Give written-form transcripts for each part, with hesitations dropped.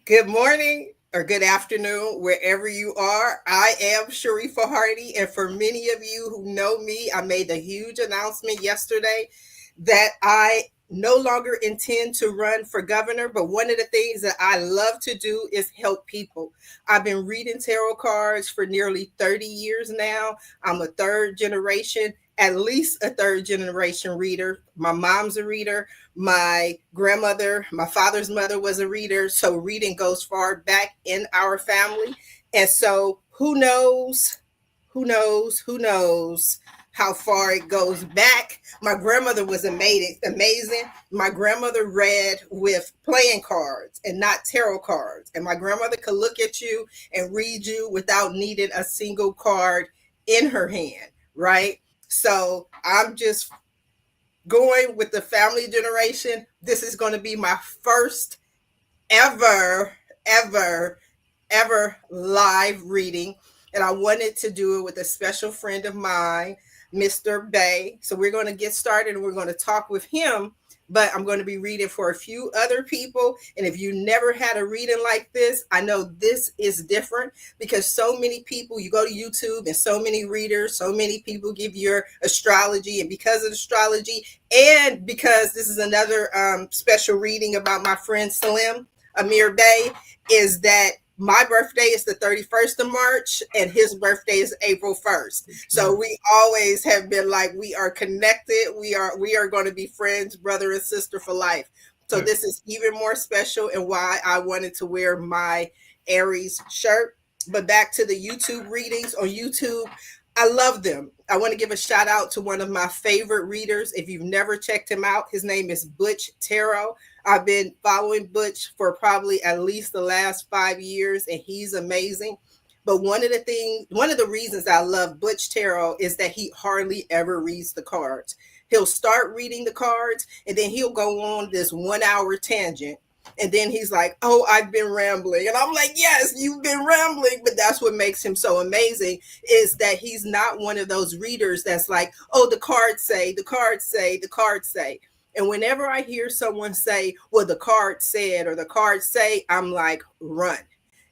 Good morning or good afternoon, wherever you are. I am Sharifah Hardie, and for many of you who know me, I made a huge announcement yesterday that I no longer intend to run for governor, but one of the things that I love to do is help people. I've been reading tarot cards for nearly 30 years now. I'm a third generation, at least a third generation reader. My mom's a reader. My grandmother, my father's mother was a reader. So reading goes far back in our family. And so who knows how far it goes back. My grandmother was amazing. My grandmother read with playing cards and not tarot cards. And my grandmother could look at you and read you without needing a single card in her hand, right? So I'm just going with the family generation. This is going to be my first ever, ever, ever live reading. And I wanted to do it with a special friend of mine, Mr. Bay. So we're going to get started and we're going to talk with him. But I'm going to be reading for a few other people. And if you never had a reading like this, I know this is different because so many people, you go to YouTube and so many readers, so many people give your astrology. And because of astrology, and because this is another special reading about my friend Salim, Amir Bay, is that my birthday is the 31st of March and his birthday is April 1st. So we always have been like we are connected. We are going to be friends, brother and sister for life. So this is even more special and why I wanted to wear my Aries shirt. But back to the YouTube readings on YouTube. I love them. I want to give a shout out to one of my favorite readers. If you've never checked him out, his name is Butch Tarot. I've been following Butch for probably at least the last 5 years, and he's amazing. But one of the reasons I love Butch Tarot is that he hardly ever reads the cards. He'll start reading the cards, and then he'll go on this 1 hour tangent. And then he's like, "Oh, I've been rambling." And I'm like, "Yes, you've been rambling." But that's what makes him so amazing is that he's not one of those readers that's like, "Oh, the cards say, the cards say, the cards say." And whenever I hear someone say, "Well, the card said," or "the cards say," I'm like, run.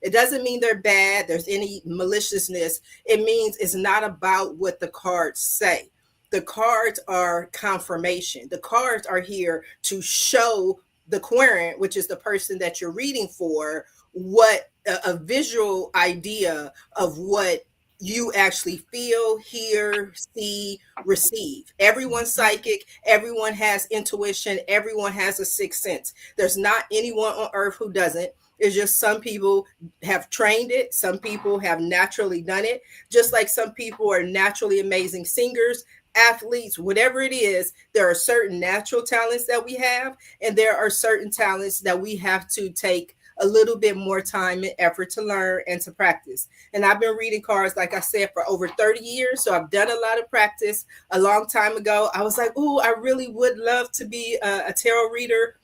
It doesn't mean they're bad, there's any maliciousness. It means it's not about what the cards say. The cards are confirmation. The cards are here to show the querent, which is the person that you're reading for, what a visual idea of what you actually feel, hear, see, receive. Everyone's psychic, everyone has intuition, everyone has a sixth sense. There's not anyone on earth who doesn't. It's just some people have trained it, some people have naturally done it, just like some people are naturally amazing singers, athletes, whatever it is. There are certain natural talents that we have, and there are certain talents that we have to take a little bit more time and effort to learn and to practice. And I've been reading cards, like I said, for over 30 years. So I've done a lot of practice. A long time ago, I was like, "Oh, I really would love to be a tarot reader."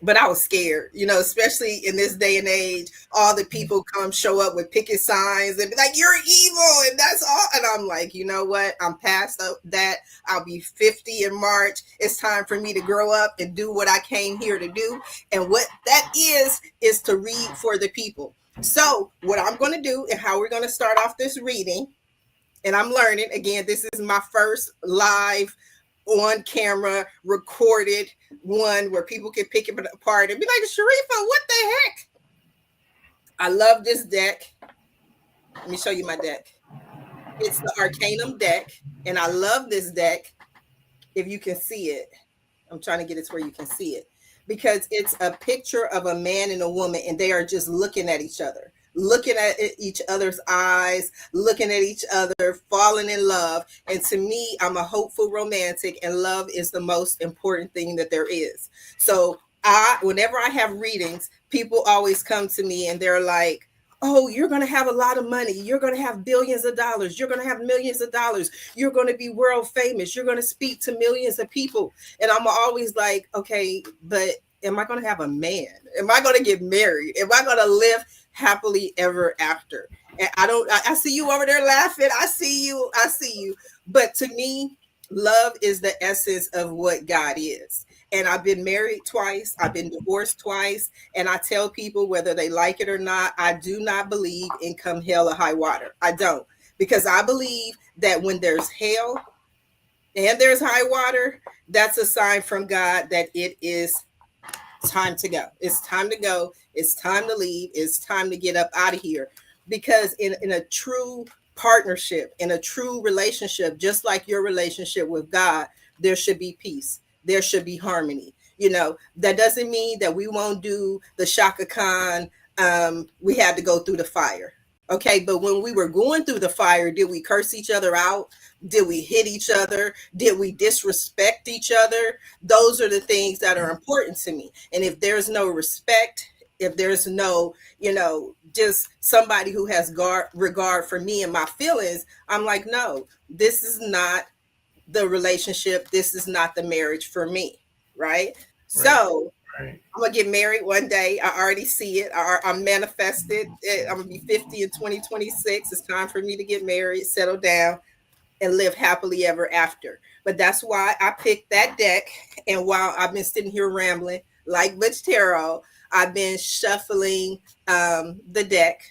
But I was scared, especially in this day and age, all the people come show up with picket signs and be like, "You're evil," and that's all. And I'm like, you know what? I'm past that. I'll be 50 in March. It's time for me to grow up and do what I came here to do. And what that is to read for the people. So what I'm going to do and how we're going to start off this reading, and I'm learning again, this is my first live on camera recorded one where people can pick it apart and be like, "Sharifah, what the heck?" I love this deck. Let me show you my deck. It's the Arcanum deck, and I love this deck. If you can see it, I'm trying to get it to where you can see it, because it's a picture of a man and a woman, and they are just looking at each other, looking at each other's eyes, looking at each other, falling in love. And to me, I'm a hopeful romantic, and love is the most important thing that there is. So whenever I have readings, people always come to me and they're like, "Oh, you're going to have a lot of money. You're going to have billions of dollars. You're going to have millions of dollars. You're going to be world famous. You're going to speak to millions of people." And I'm always like, "Okay, but am I going to have a man? Am I going to get married? Am I going to live happily ever after?" And I see you over there laughing. I see you. But to me, love is the essence of what God is. And I've been married twice, I've been divorced twice. And I tell people, whether they like it or not, I do not believe in come hell or high water. I don't. Because I believe that when there's hell and there's high water, that's a sign from God that it is time to go. It's time to go. It's time to leave. It's time to get up out of here. Because in a true partnership, in a true relationship, just like your relationship with God, there should be peace. There should be harmony. You know, that doesn't mean that we won't do the Shaka Khan. We had to go through the fire. Okay, but when we were going through the fire, did we curse each other out? Did we hit each other? Did we disrespect each other? Those are the things that are important to me. And if there's no respect, if there's no, just somebody who has regard for me and my feelings, I'm like, no, this is not the relationship. This is not the marriage for me. Right. So Right. I'm gonna get married one day. I already see it. I'm manifested. I'm gonna be 50 in 2026. It's time for me to get married, settle down, and live happily ever after. But that's why I picked that deck. And while I've been sitting here rambling like Butch Tarot, I've been shuffling the deck.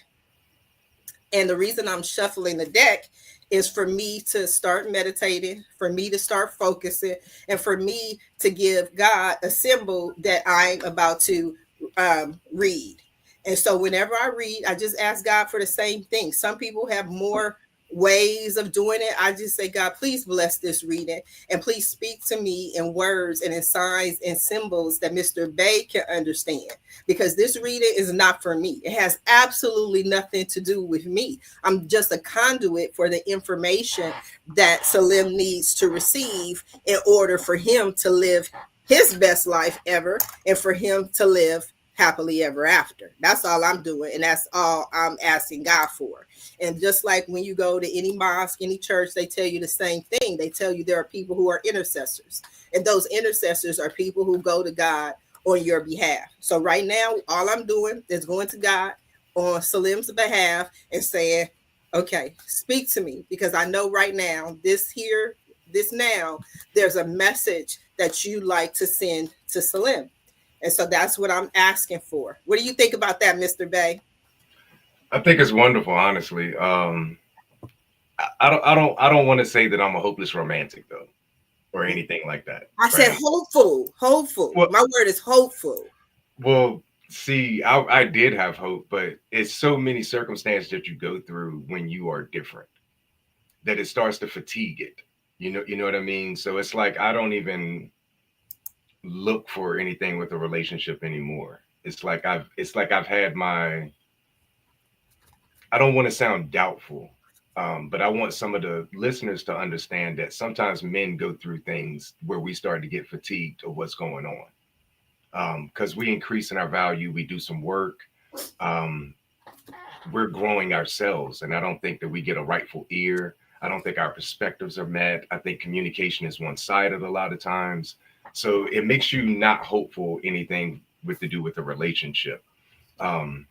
And the reason I'm shuffling the deck is for me to start meditating, for me to start focusing, and for me to give God a symbol that I'm about to read. And so whenever I read, I just ask God for the same thing. Some people have more ways of doing it. I just say, God, please bless this reading and please speak to me in words and in signs and symbols that Mr. Bay can understand, because this reading is not for me. It has absolutely nothing to do with me. I'm just a conduit for the information that Salim needs to receive in order for him to live his best life ever and for him to live happily ever after. That's all I'm doing, and that's all I'm asking God for. And just like when you go to any mosque, any church, they tell you the same thing. They tell you there are people who are intercessors, and those intercessors are people who go to God on your behalf. So right now, all I'm doing is going to God on Salim's behalf and saying, okay, speak to me, because I know right now, this now, there's a message that you like to send to Salim. And so that's what I'm asking for. What do you think about that, Mr. Bay? I think it's wonderful, honestly. I don't want to say that I'm a hopeless romantic though, or anything like that, I said right? hopeful, hopeful. Well, My word is hopeful. well, see, I did have hope, but it's so many circumstances that you go through when you are different that it starts to fatigue it. You know what I mean? So it's like I don't even look for anything with a relationship anymore. It's like I've had my. I don't want to sound doubtful, but I want some of the listeners to understand that sometimes men go through things where we start to get fatigued of what's going on, because we increase in our value, we do some work, um, we're growing ourselves, and I don't think that we get a rightful ear. I don't think our perspectives are met. I think communication is one-sided a lot of times, so it makes you not hopeful anything with to do with a relationship. Um,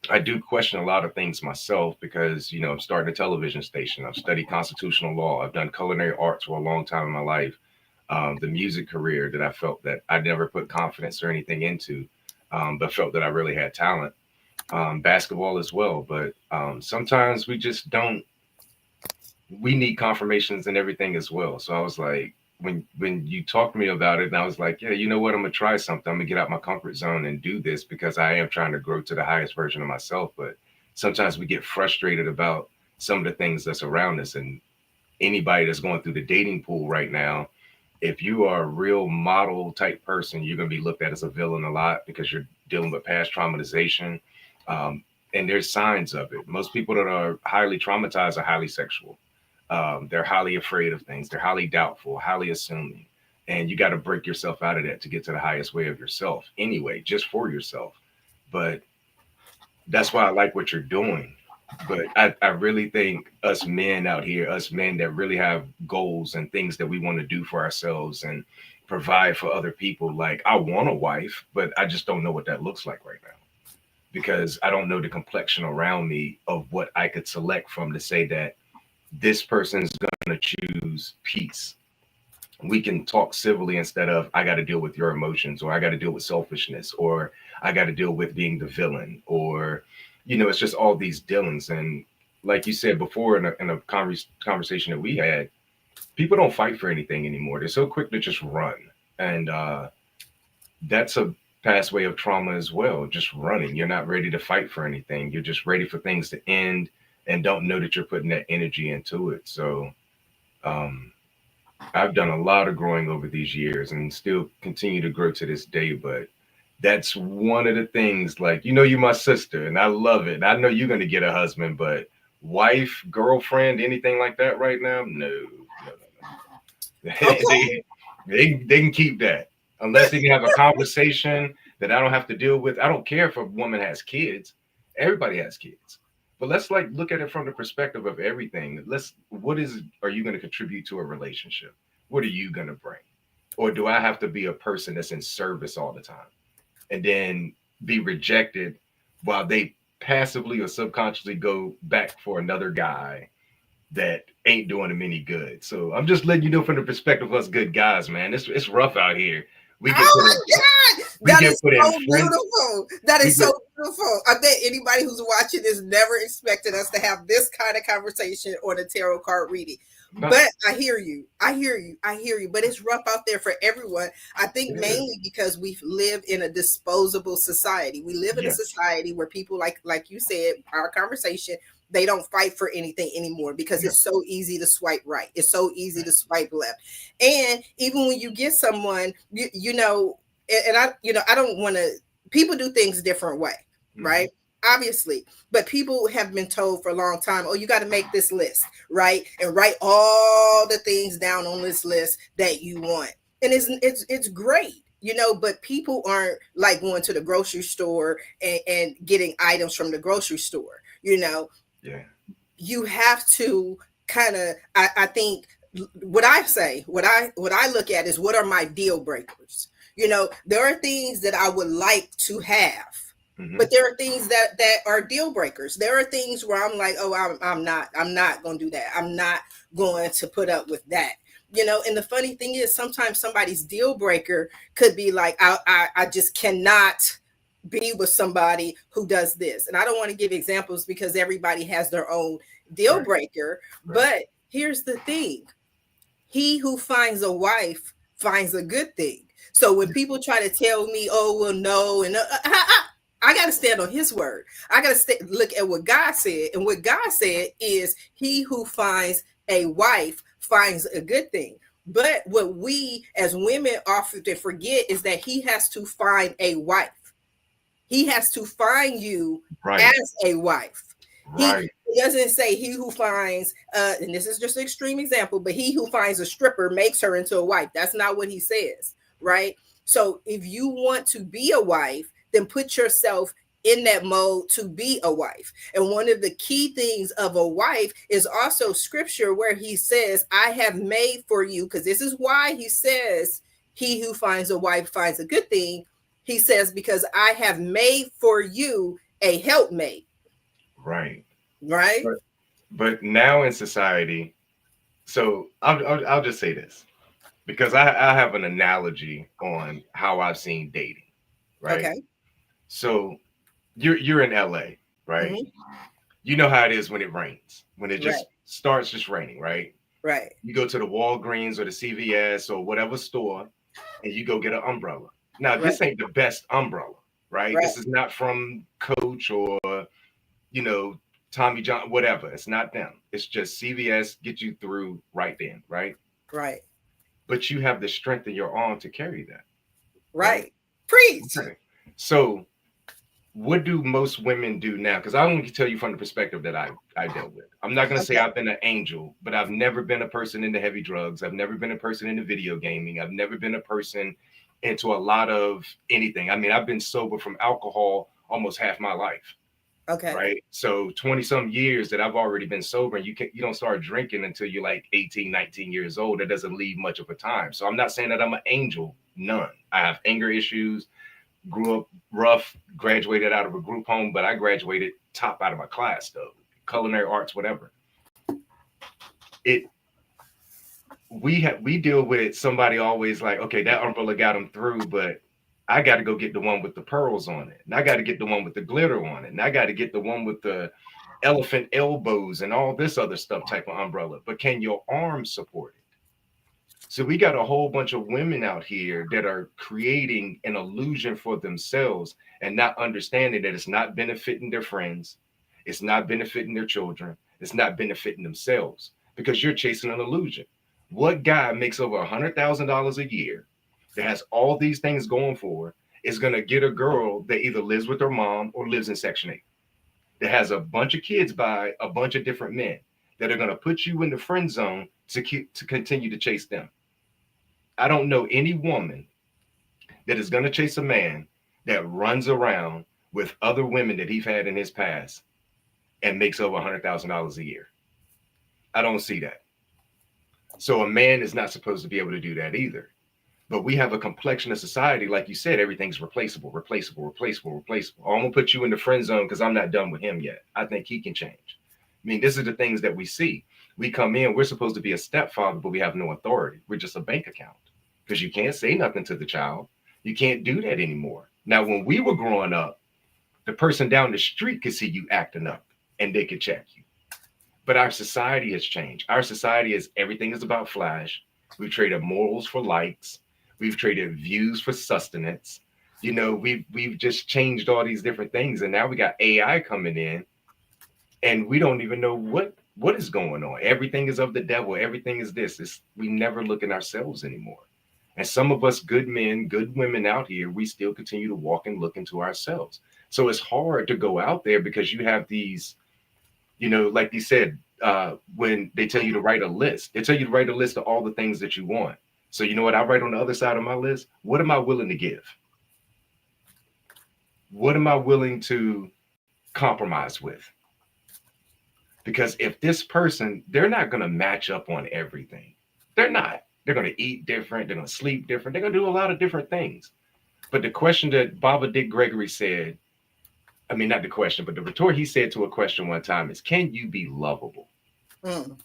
I do question a lot of things myself because, I'm starting a television station. I've studied constitutional law. I've done culinary arts for a long time in my life. The music career that I felt that I never put confidence or anything into, but felt that I really had talent. Basketball as well. But sometimes we just don't, we need confirmations and everything as well. So I was like, when you talked to me about it, and I was like, yeah, you know what, I'm gonna try something. I'm gonna get out my comfort zone and do this because I am trying to grow to the highest version of myself. But sometimes we get frustrated about some of the things that's around us. And anybody that's going through the dating pool right now, if you are a real model type person, you're going to be looked at as a villain a lot because you're dealing with past traumatization. Um, and there's signs of it. Most people that are highly traumatized are highly sexual. They're highly afraid of things. They're highly doubtful, highly assuming. And you got to break yourself out of that to get to the highest way of yourself anyway, just for yourself. But that's why I like what you're doing. But I really think us men out here, us men that really have goals and things that we want to do for ourselves and provide for other people, like I want a wife, but I just don't know what that looks like right now because I don't know the complexion around me of what I could select from to say that this person's going to choose peace. we can talk civilly instead of I got to deal with your emotions, or I got to deal with selfishness, or I got to deal with being the villain, or it's just all these dealings. And like you said before in a conversation that we had, people don't fight for anything anymore. They're so quick to just run, and that's a past way of trauma as well. Just running. You're not ready to fight for anything. You're just ready for things to end, and don't know that you're putting that energy into it. So. Um, I've done a lot of growing over these years and still continue to grow to this day. But that's one of the things, like, you're my sister and I love it. I know you're going to get a husband, but wife, girlfriend, anything like that right now? No, no, no, no. Okay. They can keep that unless they can have a conversation that I don't have to deal with. I don't care if a woman has kids. Everybody has kids. But let's like look at it from the perspective of everything. Are you going to contribute to a relationship? What are you going to bring? Or do I have to be a person that's in service all the time and then be rejected while they passively or subconsciously go back for another guy that ain't doing them any good? So I'm just letting you know from the perspective of us good guys, man. It's rough out here. We get Oh put in my God. we That get is put in so friend beautiful. That we is so get beautiful. I bet anybody who's watching this never expected us to have this kind of conversation on a tarot card reading. no, But I hear you. I hear you. I hear you. But it's rough out there for everyone. I think it is. mainly because we live in a disposable society. We live in a Yes. society where people, like you said, our conversation, they don't fight for anything anymore because Yeah. it's so easy to swipe right. It's so easy to swipe left. And even when you get someone, and I don't want to, people do things a different way, Hmm. right? Obviously, but people have been told for a long time, oh, you got to make this list, right? And write all the things down on this list that you want. And it's great, but people aren't like going to the grocery store and getting items from the grocery store. Yeah. You have to kind of, I think what I say, what I look at is what are my deal breakers. There are things that I would like to have, Hmm. but there are things that are deal breakers. There are things where I'm like, oh, I'm not going to do that. I'm not going to put up with that. And the funny thing is sometimes somebody's deal breaker could be like, I just cannot be with somebody who does this. And I don't want to give examples because everybody has their own deal Right. breaker. Right. But here's the thing: he who finds a wife finds a good thing. So when Yeah. people try to tell me, oh, well, no, and I got to stand on his word. I got to look at what God said. And what God said is, he who finds a wife finds a good thing. But what we as women often forget is that he has to find a wife. He has to find you Right. as a wife. He Right. doesn't say he who finds, and this is just an extreme example, but he who finds a stripper makes her into a wife. That's not what he says, right? So if you want to be a wife, then put yourself in that mode to be a wife. And one of the key things of a wife is also scripture where he says, I have made for you, because this is why he says, he who finds a wife finds a good thing. He says, because I have made for you a helpmate, Right. right? But now in society, so I'll just say this because I have an analogy on how I've seen dating, right? Okay. So you're in LA, right? Hmm. You know how it is when it rains, when it Right. just starts just raining, right? Right. You go to the Walgreens or the CVS or whatever store and you go get an umbrella. Now, Right. this ain't the best umbrella, right? Right. This is not from Coach or, you know, Tommy John, whatever. It's not them. It's just CVS get you through right then, right? Right. But you have the strength in your arm to carry that, right? Right. Preach. Okay. So what do most women do now? Because I only tell you from the perspective that I dealt with. I'm not gonna say Okay. I've been an angel, but I've never been a person into heavy drugs. I've never been a person into video gaming. I've never been a person into a lot of anything. I mean, I've been sober from alcohol almost half my life, Okay. right? So 20 some years that I've already been sober, and you don't start drinking until you're like 18, 19 years old. That doesn't leave much of a time. So I'm not saying that I'm an angel, none. I have anger issues, grew up rough, graduated out of a group home, but I graduated top out of my class though, culinary arts, whatever. It we deal with somebody always like, okay, that umbrella got them through, but I got to go get the one with the pearls on it, and I got to get the one with the glitter on it, and I got to get the one with the elephant elbows and all this other stuff type of umbrella. But can your arms support it? So we got a whole bunch of women out here that are creating an illusion for themselves and not understanding that it's not benefiting their friends, it's not benefiting their children, it's not benefiting themselves because you're chasing an illusion. What guy makes over $100,000 a year that has all these things going for her is going to get a girl that either lives with her mom or lives in Section 8, that has a bunch of kids by a bunch of different men that are going to put you in the friend zone to continue to chase them? I don't know any woman that is going to chase a man that runs around with other women that he's had in his past and makes over $100,000 a year. I don't see that. So a man is not supposed to be able to do that either. But we have a complexion of society, like you said, everything's replaceable, replaceable, replaceable, replaceable. I'm gonna put you in the friend zone because I'm not done with him yet. I think he can change. I mean, this is the things that we see. We come in, we're supposed to be a stepfather, but we have no authority. We're just a bank account because you can't say nothing to the child. You can't do that anymore. Now, when we were growing up, the person down the street could see you acting up and they could check you. But our society has changed. Our society is everything is about flash. We've traded morals for likes. We've traded views for sustenance. You know, we've just changed all these different things, and now we got AI coming in, and we don't even know what is going on. Everything is of the devil. Everything is this. We never look at ourselves anymore. And some of us good men, good women out here, we still continue to walk and look into ourselves. So it's hard to go out there because you have these, you know, like you said, when they tell you to write a list, they tell you to write a list of all the things that you want. So you know what I write on the other side of my list? What am I willing to give? What am I willing to compromise with? Because if this person, they're not going to match up on everything. They're not. They're going to eat different. They're going to sleep different. They're going to do a lot of different things. But the question that Baba Dick Gregory said, I mean, not the question, but the retort he said to a question one time is, can you be lovable? Mm.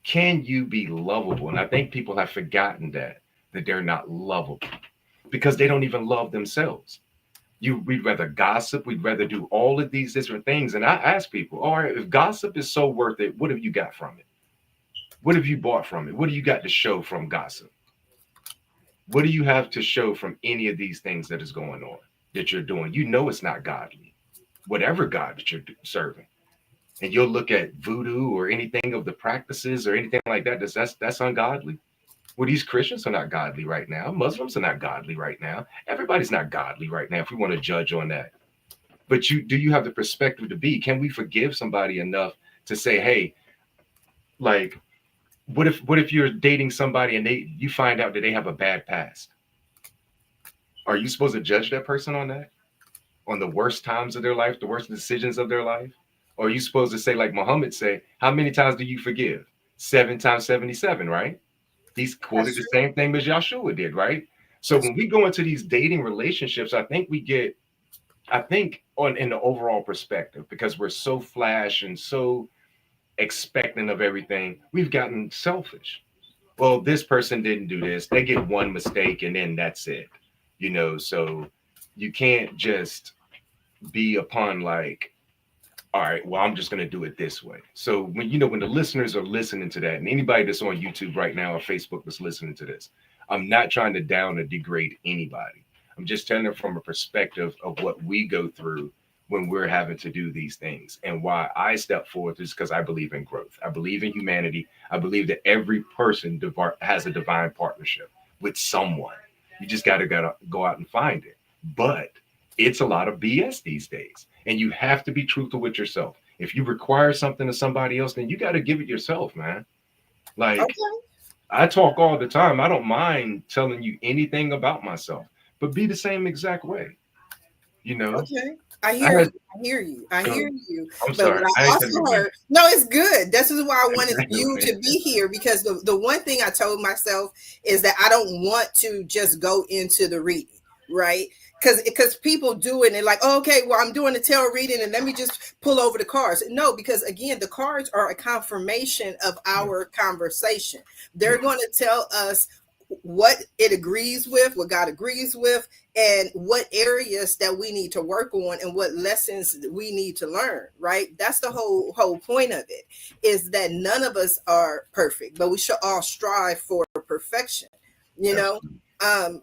Can you be lovable? And I think people have forgotten that they're not lovable because they don't even love themselves. We'd rather gossip. We'd rather do all of these different things. And I ask people, all right, if gossip is so worth it, what have you got from it? What have you bought from it? What do you got to show from gossip? What do you have to show from any of these things that is going on that you're doing? You know it's not godly, whatever God that you're serving. And you'll look at voodoo or anything of the practices or anything like that. That's ungodly. Well, these Christians are not godly right now. Muslims are not godly right now. Everybody's not godly right now if we want to judge on that. But do you have the perspective to be? Can we forgive somebody enough to say, hey, like, what if you're dating somebody and you find out that they have a bad past? Are you supposed to judge that person on that? On the worst times of their life, the worst decisions of their life? Or are you supposed to say, like Muhammad say, how many times do you forgive? 7 times 77, right? He's quoted That's the true. same thing as Yahshua did, right? So That's when we go into these dating relationships, I think in the overall perspective, because we're so flash and so expectant of everything, we've gotten selfish. Well, this person didn't do this. They get one mistake and then that's it. You know, so you can't just be upon like, all right, well, I'm just going to do it this way. So when the listeners are listening to that, and anybody that's on YouTube right now or Facebook that's listening to this, I'm not trying to down or degrade anybody. I'm just telling them from a perspective of what we go through when we're having to do these things. And why I step forth is because I believe in growth. I believe in humanity. I believe that every person has a divine partnership with someone. You just got to go out and find it. But it's a lot of BS these days. And you have to be truthful with yourself. If you require something of somebody else, then you got to give it yourself, man. Like, okay. I talk all the time. I don't mind telling you anything about myself, but be the same exact way. You know, Okay. I I hear you. had, I hear you. I hear you. I'm But what sorry. I I ain't cut you also away. heard, no, it's good. This is why I wanted you Anyway, to be here because the one thing I told myself is that I don't want to just go into the reading, right? because people do it and they're like, oh, okay, well, I'm doing a tarot reading and let me just pull over the cards. No, because again, the cards are a confirmation of our conversation. They're going to tell us what it agrees with, what God agrees with, and what areas that we need to work on and what lessons we need to learn, right? That's the whole point of it, is that none of us are perfect, but we should all strive for perfection, you know. Absolutely.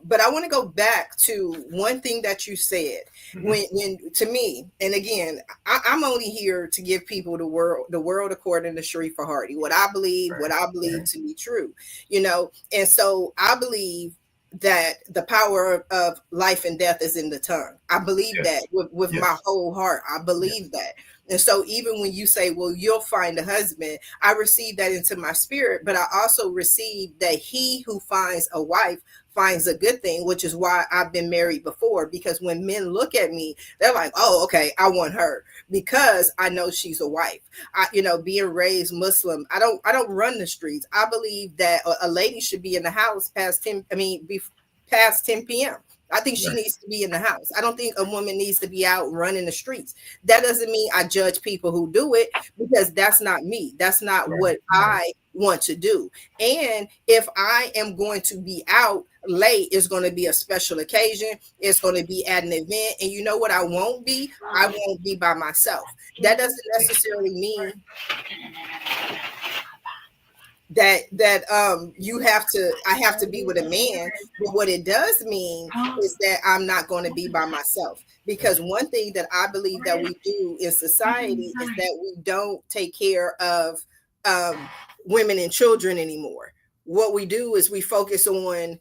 But I want to go back to one thing that you said Mhm. when to me, and again, I'm only here to give people the world according to Sharifah Hardie, Right. what I believe Right. to be true, you know. And so I believe that the power of life and death is in the tongue. I believe that Yes. with my Yes. whole heart. I Yes. believe that. And so even when you say, well, you'll find a husband, I receive that into my spirit, but I also receive that he who finds a wife finds a good thing, which is why I've been married before. Because when men look at me, they're like, oh, okay, I want her because I know she's a wife. You know, being raised Muslim, I don't run the streets. I believe that a lady should be in the house past 10, I mean, past 10 p.m. I think she Right. needs to be in the house. I don't think a woman needs to be out running the streets. That doesn't mean I judge people who do it, because that's not me. That's not Right. what Right. I want to do. And if I am going to be out late, it's going to be a special occasion. It's going to be at an event. And you know what I won't be? I won't be by myself. That doesn't necessarily mean that you have to I have to be with a man, but what it does mean is that I'm not going to be by myself, because one thing that I believe that we do in society is that we don't take care of um, women and children anymore. What we do is we focus on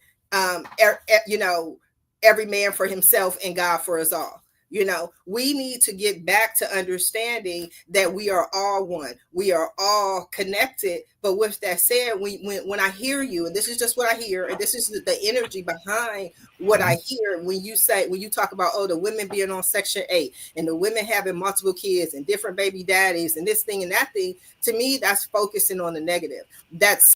you know, every man for himself and God for us all. You know, we need to get back to understanding that we are all one. We are all connected. But with that said, when I hear you, and this is just what I hear, and this is the energy behind what I Mhm. hear when you talk about, oh, the women being on Section 8 and the women having multiple kids and different baby daddies and this thing and that thing, to me, that's focusing on the negative. That's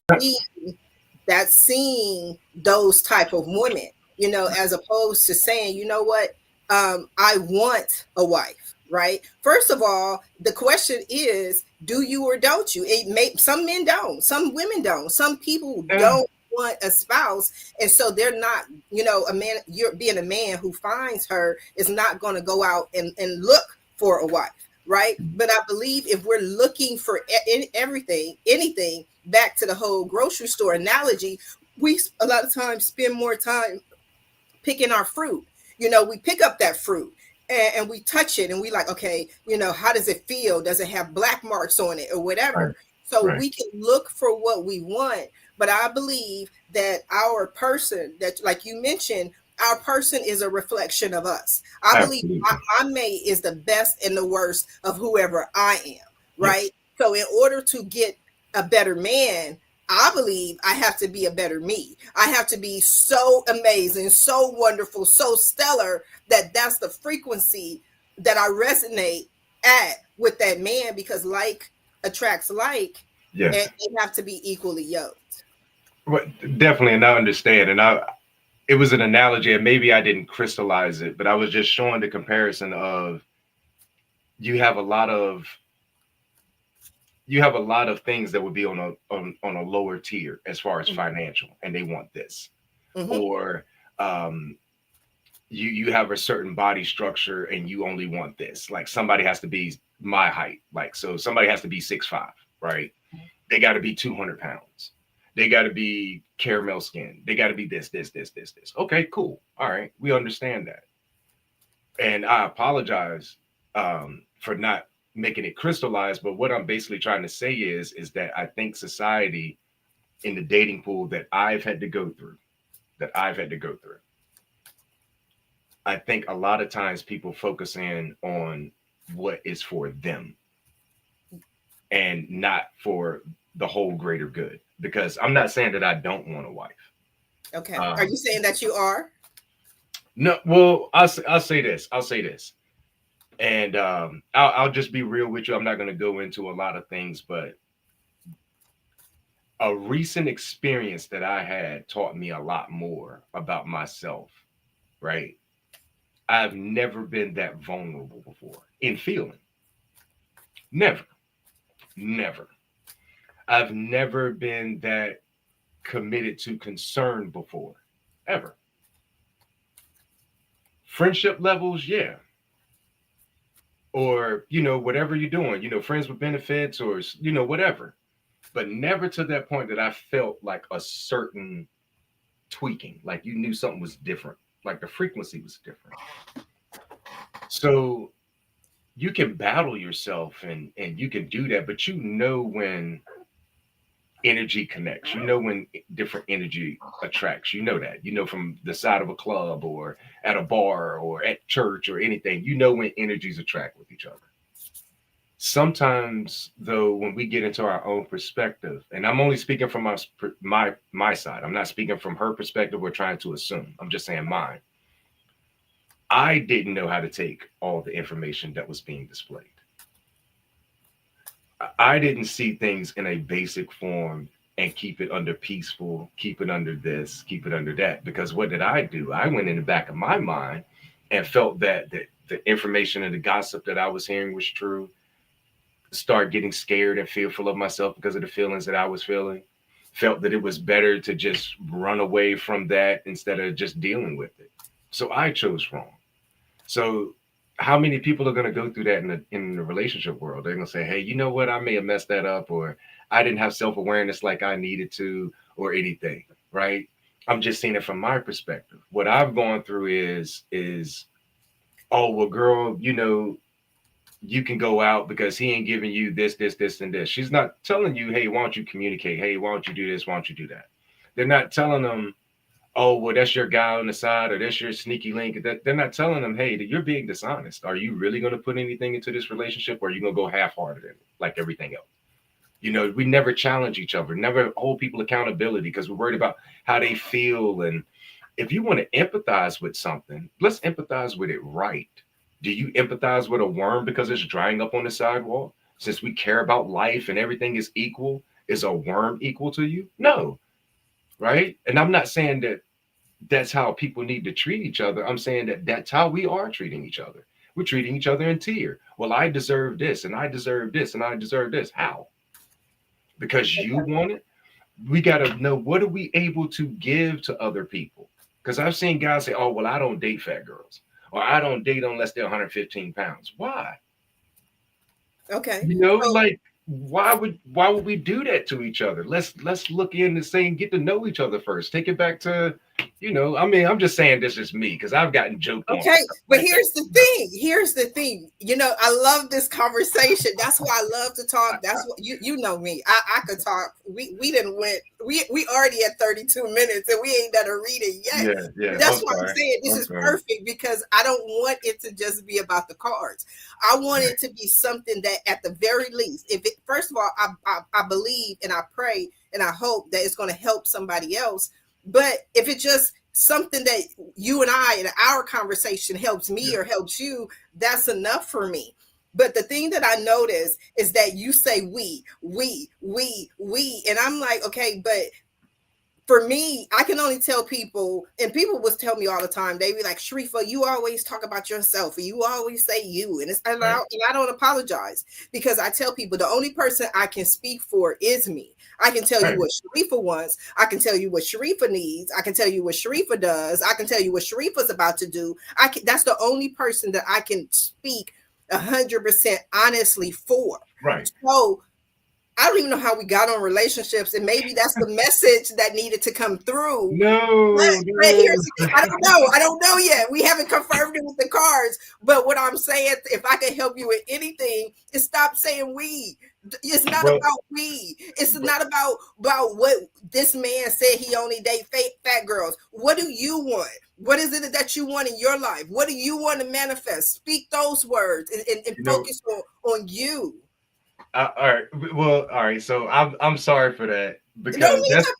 seeing those type of women, you know, as opposed to saying, you know what, I want a wife, right? First of all, the question is, do you or don't you? It may Some men don't, some women don't, some people Yeah. don't want a spouse, and so they're not, you know, a man, you're being a man who finds her is not going to go out and look for a wife, right? But I believe if we're looking for everything, anything, back to the whole grocery store analogy, we a lot of times spend more time picking our fruit. You know, we pick up that fruit and we touch it and we like, okay, you know, how does it feel? Does it have black marks on it or Right. whatever? So Right. we can look for what we want. But I believe that our person, that like you mentioned, our person is a reflection of us. I believe Absolutely. my mate is the best and the worst of whoever I am, right? Yes. So in order to get a better man, I believe I have to be a better me. I have to be so amazing, so wonderful, so stellar that that's the frequency that I resonate at with that man, because like attracts like, and Yes. they have to be equally yoked. Well, definitely, and I understand. And it was an analogy, and maybe I didn't crystallize it, but I was just showing the comparison of you have a lot of you have a lot of things that would be on a lower tier as far as financial, and they want this, Mm-hmm. or um, you have a certain body structure and you only want this. Like somebody has to be my height, like so somebody has to be 6'5", right? They got to be 200 pounds. They got to be caramel skin. They got to be this. Okay, cool. All right, we understand that. And I apologize for not making it crystallized, but what I'm basically trying to say is that I think society in the dating pool that I've had to go through, I think a lot of times people focus in on what is for them and not for the whole greater good. Because I'm not saying that I don't want a wife. Okay. Are you Um, saying that you are? no, well, I'll say this. I'll say this. And I'll just be real with you. I'm not going to go into a lot of things, but a recent experience that I had taught me a lot more about myself, right? I've never been that vulnerable before in feeling. Never, never. I've never been that committed to concern before, ever. Friendship levels, yeah. Or, whatever you're doing, friends with benefits or, whatever. But never to that point that I felt like a certain tweaking, like you knew something was different, like the frequency was different. So you can battle yourself and you can do that, but when energy connects, when different energy attracts, that, from the side of a club or at a bar or at church or anything, when energies attract with each other. Sometimes though, when we get into our own perspective, and I'm only speaking from my side, I'm not speaking from her perspective or trying to assume, I'm just saying mine. I didn't know how to take all the information that was being displayed. I didn't see things in a basic form and keep it under peaceful, keep it under this, keep it under that. Because what did I do? I went in the back of my mind and felt that the information and the gossip that I was hearing was true. Start getting scared and fearful of myself because of the feelings that I was feeling. Felt that it was better to just run away from that instead of just dealing with it. So I chose wrong. So how many people are going to go through that in the relationship world? They're going to say, hey, you know what? I may have messed that up, or I didn't have self-awareness like I needed to, or anything, right? I'm just seeing it from my perspective. What I've gone through is, oh, well, girl, you can go out because he ain't giving you this, this, this, and this. She's not telling you, hey, why don't you communicate? Hey, why don't you do this? Why don't you do that? They're not telling them, oh, well, that's your guy on the side or that's your sneaky link. They're not telling them, hey, you're being dishonest. Are you really going to put anything into this relationship, or are you going to go half-hearted in it like everything else? We never challenge each other, never hold people accountability because we're worried about how they feel. And if you want to empathize with something, let's empathize with it right. Do you empathize with a worm because it's drying up on the sidewalk? Since we care about life and everything is equal, is a worm equal to you? No, right? And I'm not saying that that's how people need to treat each other. I'm saying that that's how we are treating each other. We're treating each other in tier. Well, I deserve this, and I deserve this, and I deserve this. How? Because you want it? We got to know, what are we able to give to other people? Because I've seen guys say, oh, well, I don't date fat girls, or I don't date unless they're 115 pounds. Why? Okay. Like, why would we do that to each other? Let's look in and say and get to know each other first. Take it back to, I'm just saying this is me because I've gotten joked on. Okay, but here's the thing. Here's the thing. I love this conversation. That's why I love to talk. That's what you know me. I could talk. We didn't went. We already at 32 minutes and we ain't done a reading yet. Yeah. That's why I'm saying this is perfect, because I don't want it to just be about the cards. I want it to be something that, at the very least, first of all, I believe and I pray and I hope that it's going to help somebody else. But if it's just something that you and I in our conversation helps me or helps you, that's enough for me. But the thing that I notice is that you say we, and I'm like, okay, but for me, I can only tell people, and people would tell me all the time, they be like, Sharifah, you always talk about yourself, and you always say you, and I don't apologize, because I tell people the only person I can speak for is me. I can tell you what Sharifah wants. I can tell you what Sharifah needs. I can tell you what Sharifah does. I can tell you what Sharifah's about to do. That's the only person that I can speak 100% honestly for. Right. So I don't even know how we got on relationships, and maybe that's the message that needed to come through. No. I don't know yet. We haven't confirmed it with the cards. But what I'm saying, if I can help you with anything, is stop saying we. It's not about we. It's not about what this man said he only date fat girls. What do you want? What is it that you want in your life? What do you want to manifest? Speak those words and focus on you. All right. Well, all right. So I'm sorry for that, because don't need to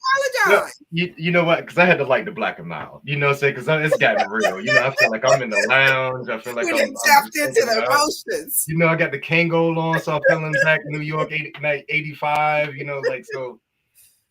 apologize. You know what? Because I had to like the black and mild. You know what I'm saying? Because it's gotten real. I feel like I'm in the lounge. I feel like I'm tapped into the emotions. I got the Kango on, so I'm feeling back New York 85. So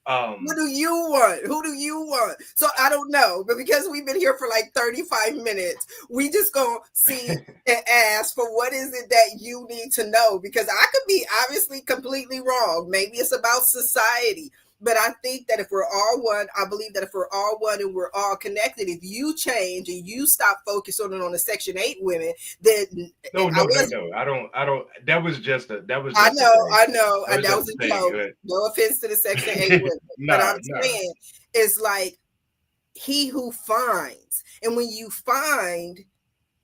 What Um, do you want? Who do you want? So I don't know, but because we've been here for like 35 minutes, we just gonna see and ask for what is it that you need to know, because I could be obviously completely wrong. Maybe it's about society. But I think that if we're all one, I believe that if we're all one and we're all connected, if you change and you stop focusing on the Section 8 women, then no, I no, no, was no. I don't. That was I just a know, thing. I know, That and was that just was a a thing. joke. No offense to the Section 8 women, but Nah, I'm nah. saying it's like he who finds, and when you find,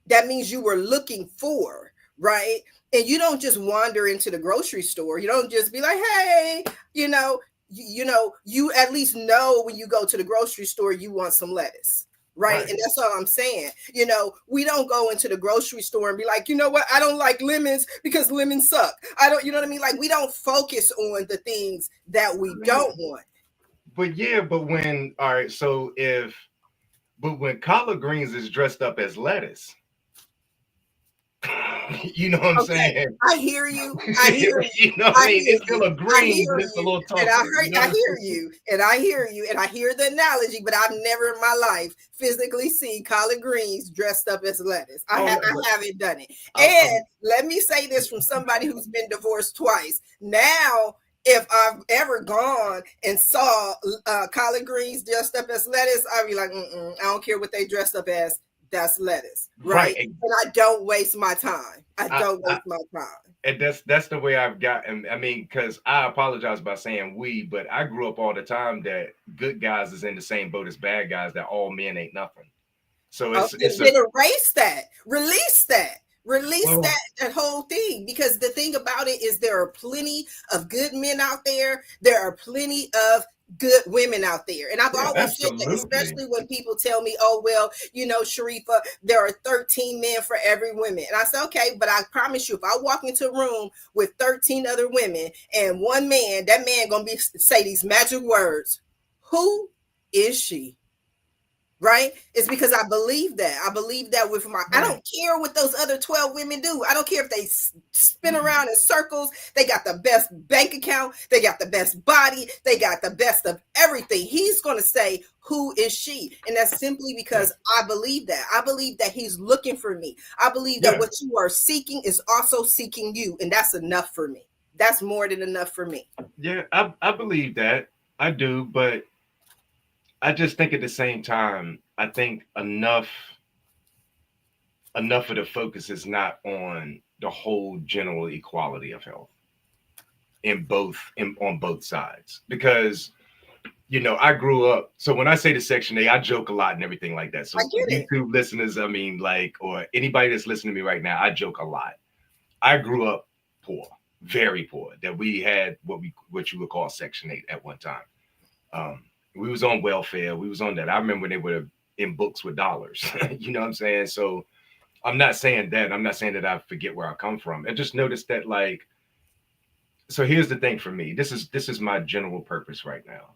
that means you were looking for, right? And you don't just wander into the grocery store. You don't just be like, hey, you know, you at least know when you go to the grocery store you want some lettuce. Right. Right. And that's all I'm saying. We don't go into the grocery store and be like, you know what? I don't like lemons because lemons suck. I don't, you know what I mean? Like, we don't focus on the things that we I don't mean, want. but yeah, but when all right, so if but when collard greens is dressed up as lettuce, you know what I'm Okay, saying? I hear you. I hear you. You know what I I mean? hear It's you. still a I green, hear but it's a you. little And tougher. You know I what I'm hear saying? you. And I hear you. And I hear the analogy, but I've never in my life physically seen collard greens dressed up as lettuce. Oh no, but I haven't done it. I'm And let me say this from somebody who's been divorced twice. Now, if I've ever gone and saw collard greens dressed up as lettuce, I'd be like, I don't care what they dressed up as. That's lettuce, right? right. And I don't waste my time. I don't I waste my time. and that's the way I've gotten. I mean, because I apologize by saying we, but I grew up all the time that good guys is in the same boat as bad guys. That all men ain't nothing. So Oh, it's a then erase that, release well, that whole thing, because the thing about it is there are plenty of good men out there. There are plenty of good women out there. And I've yeah, always said that, absolutely. especially when people tell me, oh, well, Sharifa, there are 13 men for every woman. And I say, okay, but I promise you, if I walk into a room with 13 other women and one man, that man gonna be say these magic words. Who is she? Right? It's because I believe that. I believe that with my, I Right. don't care what those other 12 women do. I don't care if they spin around in circles. They got the best bank account. They got the best body. They got the best of everything. He's going to say, who is she? And that's simply Yeah. because I believe that. I believe that he's looking for me. I believe that Yeah. what you are seeking is also seeking you. And that's enough for me. That's more than enough for me. Yeah. I believe that. I do, but I just think at the same time, I think enough of the focus is not on the whole general equality of health on both sides. Because I grew up. So when I say the Section 8, I joke a lot and everything like that. I So for get it. YouTube listeners, I mean, like, or anybody that's listening to me right now, I joke a lot. I grew up poor, very poor. That we had what you would call Section 8 at one time. We was on welfare. We was on that. I remember when they were in books with dollars. You know what I'm saying? So I'm not saying that. I'm not saying that I forget where I come from. I just noticed that, like, so here's the thing for me. This is my general purpose right now.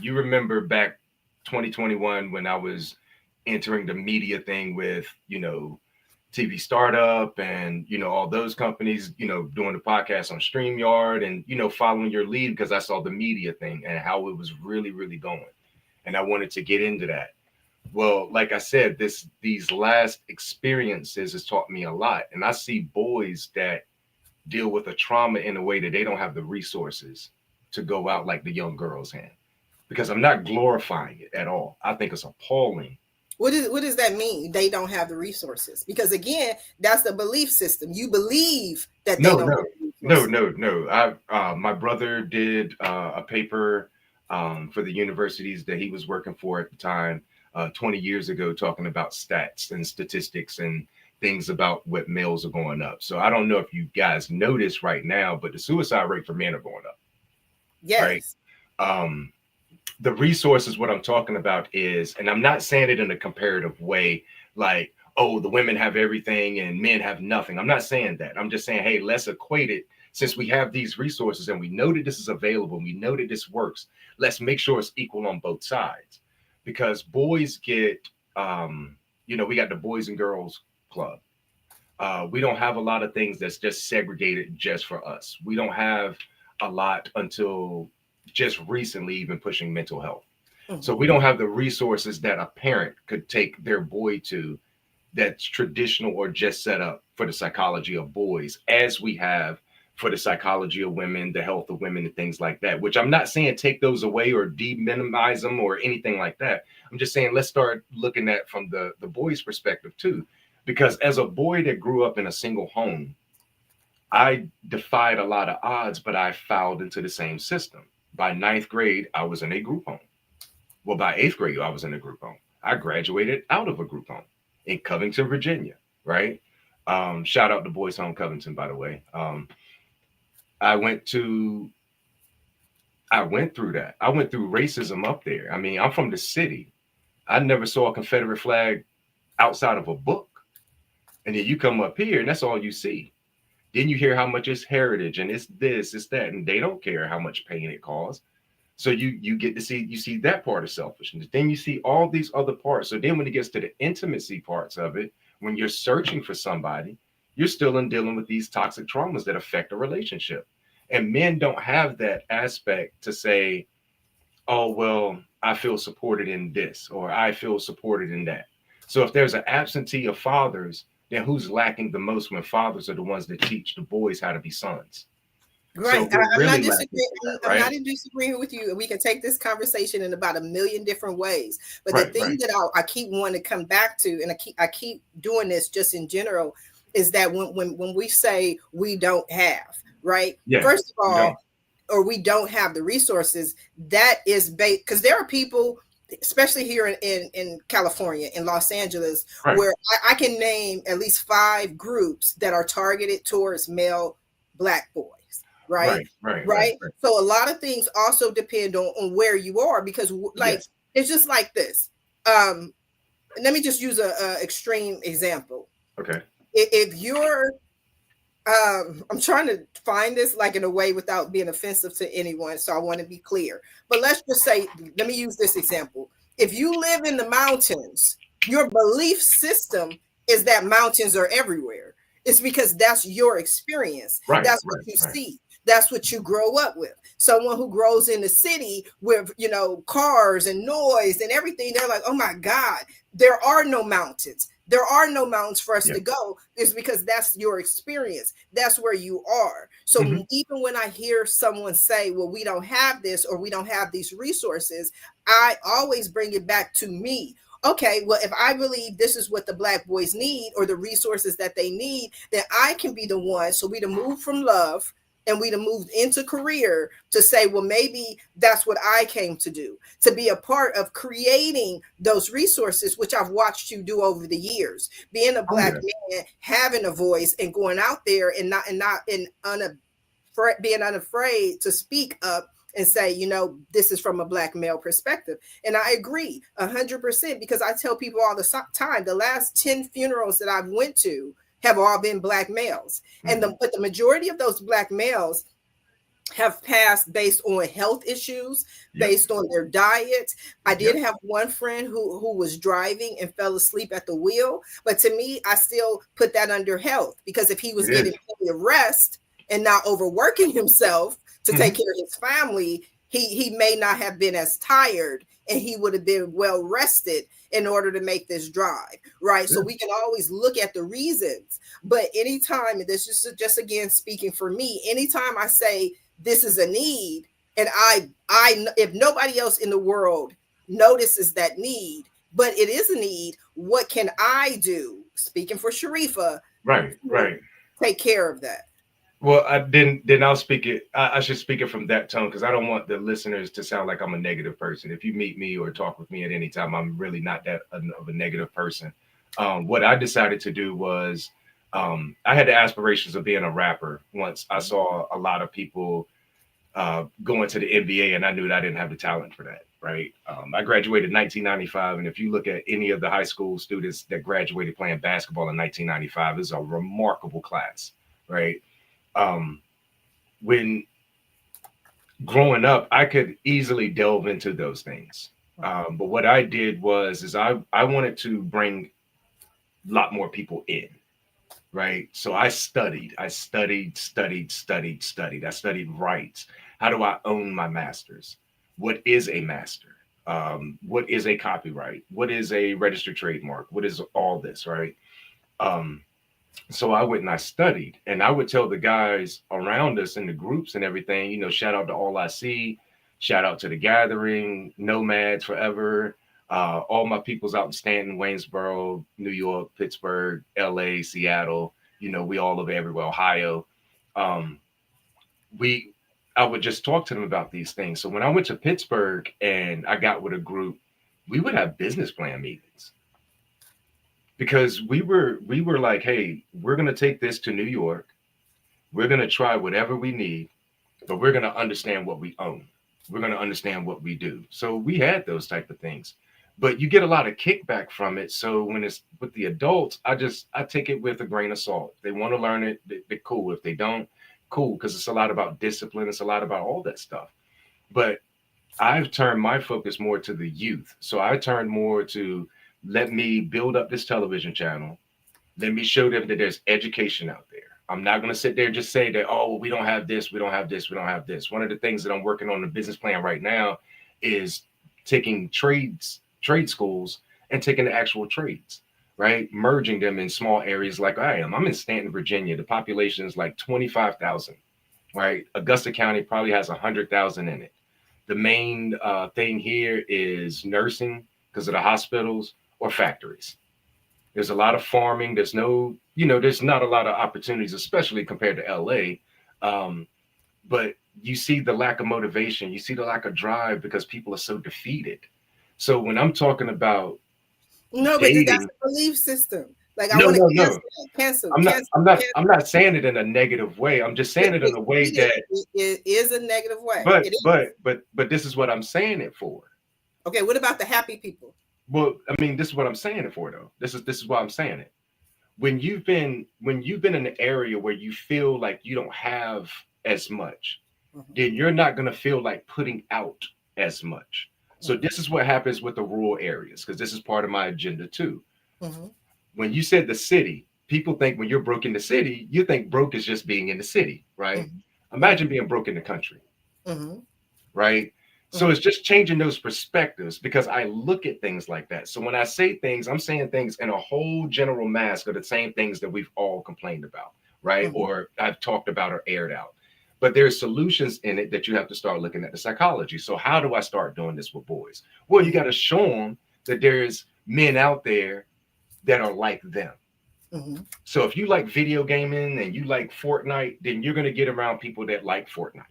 You remember back 2021 when I was entering the media thing with, TV startup and, all those companies, doing the podcast on StreamYard and, following your lead because I saw the media thing and how it was really, really going. And I wanted to get into that. Well, like I said, these last experiences has taught me a lot. And I see boys that deal with a trauma in a way that they don't have the resources to go out like the young girls have. Because I'm not glorifying it at all. I think it's appalling. What does that mean? They don't have the resources, because again, that's the belief system. You believe that they No, don't no, have the no, resources. no, no. My brother did a paper for the universities that he was working for at the time, 20 years ago, talking about stats and statistics and things about what males are going up. So I don't know if you guys notice right now, but the suicide rate for men are going up, right? Yes. Um, the resources, what I'm talking about is, and I'm not saying it in a comparative way, like, oh, the women have everything and men have nothing. I'm not saying that. I'm just saying, hey, let's equate it. Since we have these resources and we know that this is available, we know that this works, let's make sure it's equal on both sides. Because boys get, we got the Boys and Girls Club. We don't have a lot of things that's just segregated just for us. We don't have a lot until just recently even pushing mental health. So Mhm. we don't have the resources that a parent could take their boy to that's traditional or just set up for the psychology of boys as we have for the psychology of women, the health of women, and things like that, which I'm not saying take those away or de-minimize them or anything like that. I'm just saying let's start looking at from the boy's perspective too. Because as a boy that grew up in a single home, I defied a lot of odds, but I fouled into the same system. By ninth grade, I was in a group home. Well, by eighth grade, I was in a group home. I graduated out of a group home in Covington, Virginia, right? Shout out to Boys Home Covington, by the way. I went to, I went through that. I went through racism up there. I mean, I'm from the city. I never saw a Confederate flag outside of a book. And then you come up here and that's all you see. Then you hear how much it's heritage and it's this, it's that, and they don't care how much pain it caused. So you get to see you see that part of selfishness. Then you see all these other parts. So then when it gets to the intimacy parts of it, when you're searching for somebody, you're still in dealing with these toxic traumas that affect a relationship. And men don't have that aspect to say, oh well, I feel supported in this or I feel supported in that. So if there's an absentee of fathers, then who's lacking the most when fathers are the ones that teach the boys how to be sons? So Right. we're I'm not really lacking disagreeing. that, I'm right? not in disagreeing with you. We can take this conversation in about a million different ways. But the Right, thing right. that I keep wanting to come back to, and I keep doing this just in general, is that when we say we don't have, right? Yeah, First of we don't. all, or we don't have the resources, that is based because there are people, especially here in California, in Los Angeles, Right, where I can name at least 5 groups that are targeted towards male Black boys, right? right, right, right, Right. right. So a lot of things also depend on where you are because like Yes. it's just like this. Um, let me just use a extreme example. Okay. If you're I'm trying to find this like in a way without being offensive to anyone, so I want to be clear. But let's just say, let me use this example. If you live in the mountains, your belief system is that mountains are everywhere. It's because that's your experience. Right, That's what right, you right. see. That's what you grow up with. Someone who grows in the city with, cars and noise and everything, they're like, oh my God, there are no mountains. There are no mountains for us Yeah. to go. It's because that's your experience. That's where you are. So Hmm. even when I hear someone say, well, we don't have this or we don't have these resources, I always bring it back to me. Okay, well, if I believe this is what the Black boys need or the resources that they need, then I can be the one. So we to move from love and we'd have moved into career to say, well, maybe that's what I came to do, to be a part of creating those resources, which I've watched you do over the years, being a Oh Black yeah. man, having a voice and going out there and being unafraid to speak up and say, this is from a Black male perspective. And I agree 100% because I tell people all the time, the last 10 funerals that I've went to have all been Black males. Hmm. But the majority of those Black males have passed based on health issues, Yep. based on their diet. I did Yep. have one friend who was driving and fell asleep at the wheel, but to me, I still put that under health because if he was It getting is. plenty of rest and not overworking himself to take Hmm. care of his family, he may not have been as tired and he would have been well rested in order to make this drive, right? So Yeah. we can always look at the reasons. But anytime, and this is just again speaking for me, anytime I say this is a need and I if nobody else in the world notices that need, but it is a need, what can I do, speaking for Sharifah, Right, to right. take care of that? Well, then I'll speak it. I should speak it from that tone because I don't want the listeners to sound like I'm a negative person. If you meet me or talk with me at any time, I'm really not that of a negative person. What I decided to do was I had the aspirations of being a rapper. Once I saw a lot of people going to the NBA, and I knew that I didn't have the talent for that. Right. I graduated in 1995, and if you look at any of the high school students that graduated playing basketball in 1995, it's a remarkable class. Right. Um, when growing up, I could easily delve into those things. But what I did was, is I wanted to bring a lot more people in, right? So I studied. I studied. I studied rights, How do I own my masters? What is a master? What is a copyright? What is a registered trademark? What is all this, right? Um, so I went and I studied, and I would tell the guys around us in the groups and everything, shout out to All I See, shout out to the Gathering, Nomads Forever, all my peoples out in Stanton, Waynesboro, New York, Pittsburgh, LA, Seattle, we all over everywhere, Ohio. Um, we I would just talk to them about these things. So when I went to Pittsburgh and I got with a group, we would have business plan meetings because we were like, hey, we're gonna take this to New York. We're gonna try whatever we need, but we're gonna understand what we own. We're gonna understand what we do. So we had those type of things. But you get a lot of kickback from it. So when it's with the adults, I take it with a grain of salt. If they want to learn it, they're cool. If they don't, cool, because it's a lot about discipline. It's a lot about all that stuff. But I've turned my focus more to the youth. So I turned more to let me build up this television channel. Let me show them that there's education out there. I'm not going to sit there and just say that, oh, we don't have this, we don't have this, we don't have this. One of the things that I'm working on the business plan right now is taking trade schools and taking the actual trades, right? Merging them in small areas like I am. I'm in Stanton, Virginia. The population is like 25,000, right? Augusta County probably has 100,000 in it. The main thing here is nursing because of the hospitals or factories. There's a lot of farming. There's not a lot of opportunities, especially compared to LA. But you see the lack of motivation. You see the lack of drive because people are so defeated. So when I'm talking about No, but that's dating, a belief system. Like I no, want to no, cancel no. that. Cancel, I'm not. cancel, I'm not. I'm cancel. not saying it in a negative way. I'm just saying it in a way that. It is a negative way. But It is. but this is what I'm saying it for. Okay, what about the happy people? Well, I mean, this is what I'm saying it for, though. This is why I'm saying it. When you've been in an area where you feel like you don't have as much, then you're not going to feel like putting out as much. So this is what happens with the rural areas, because this is part of my agenda too. Mm-hmm. When you said the city, people think when you're broke in the city, you think broke is just being in the city, right? Mm-hmm. Imagine being broke in the country, Mm-hmm. right? So it's just changing those perspectives because I look at things like that. So when I say things, I'm saying things in a whole general mask of the same things that we've all complained about, right? Mm-hmm. Or I've talked about or aired out. But there's solutions in it that you have to start looking at the psychology. So how do I start doing this with boys? Well, you got to show them that there's men out there that are like them. Mm-hmm. So if you like video gaming and you like Fortnite, then you're going to get around people that like Fortnite.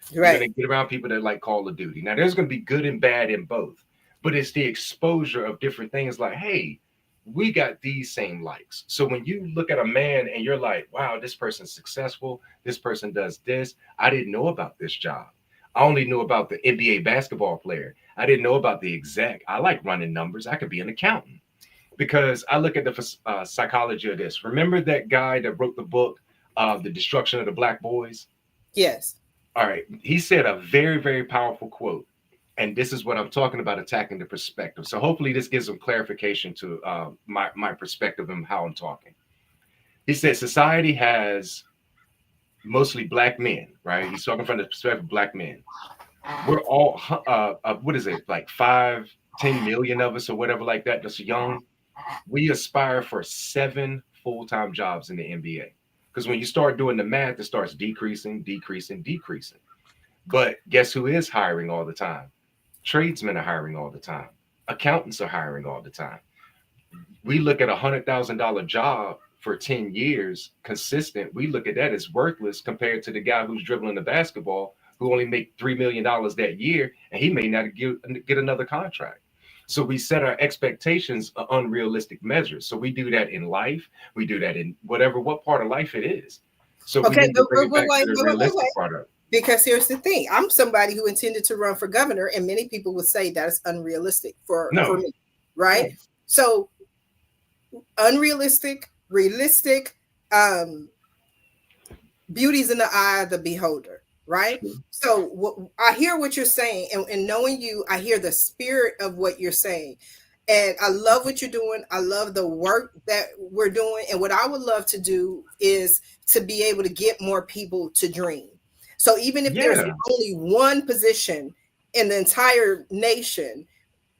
You're going to get around people that like Call of Duty. Now, there's going to be good and bad in both, but it's the exposure of different things like, hey, we got these same likes. So when you look at a man and you're like, wow, this person's successful, this person does this. I didn't know about this job. I only knew about the NBA basketball player. I didn't know about the exec. I like running numbers. I could be an accountant because I look at the psychology of this. Remember that guy that wrote the book, The Destruction of the Black Boys? Yes. All right. He said a very, very powerful quote. And this is what I'm talking about, attacking the perspective. So hopefully this gives some clarification to my perspective and how I'm talking. He said society has mostly black men, right? He's talking from the perspective of black men. We're all, what is it, like 5-10 million of us or whatever like that, that's young. We aspire for 7 full-time jobs in the NBA. Because when you start doing the math, it starts decreasing, decreasing, decreasing. But guess who is hiring all the time? Tradesmen are hiring all the time. Accountants are hiring all the time. We look at $100,000 job for 10 years consistent. We look at that as worthless compared to the guy who's dribbling the basketball who only make $3 million that year, and he may not get another contract. So we set our expectations of unrealistic measures. So we do that in life. We do that in what part of life it is. So we need to bring it back to the realistic part of it. Because here's the thing. I'm somebody who intended to run for governor, and many people would say that is unrealistic for me, right? No. So unrealistic, realistic, beauty's in the eye of the beholder. Right. Mm-hmm. So I hear what you're saying, and knowing you, I hear the spirit of what you're saying. And I love what you're doing. I love the work that we're doing. And what I would love to do is to be able to get more people to dream. So even if there's Yeah. only one position in the entire nation,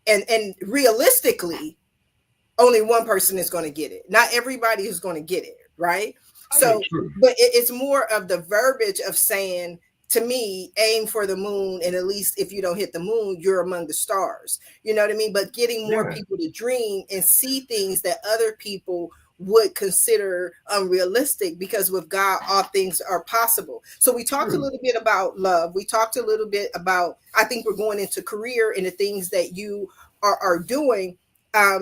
and realistically, only one person is going to get it. Not everybody is going to get it, right? Yeah, So, true. but it's more of the verbiage of saying, to me, aim for the moon, and at least if you don't hit the moon, you're among the stars. You know what I mean? But getting more Yeah. people to dream and see things that other people would consider unrealistic, because with God all things are possible. So we talked a True. little bit about love. We talked a little bit about, I think we're going into career and the things that you are doing.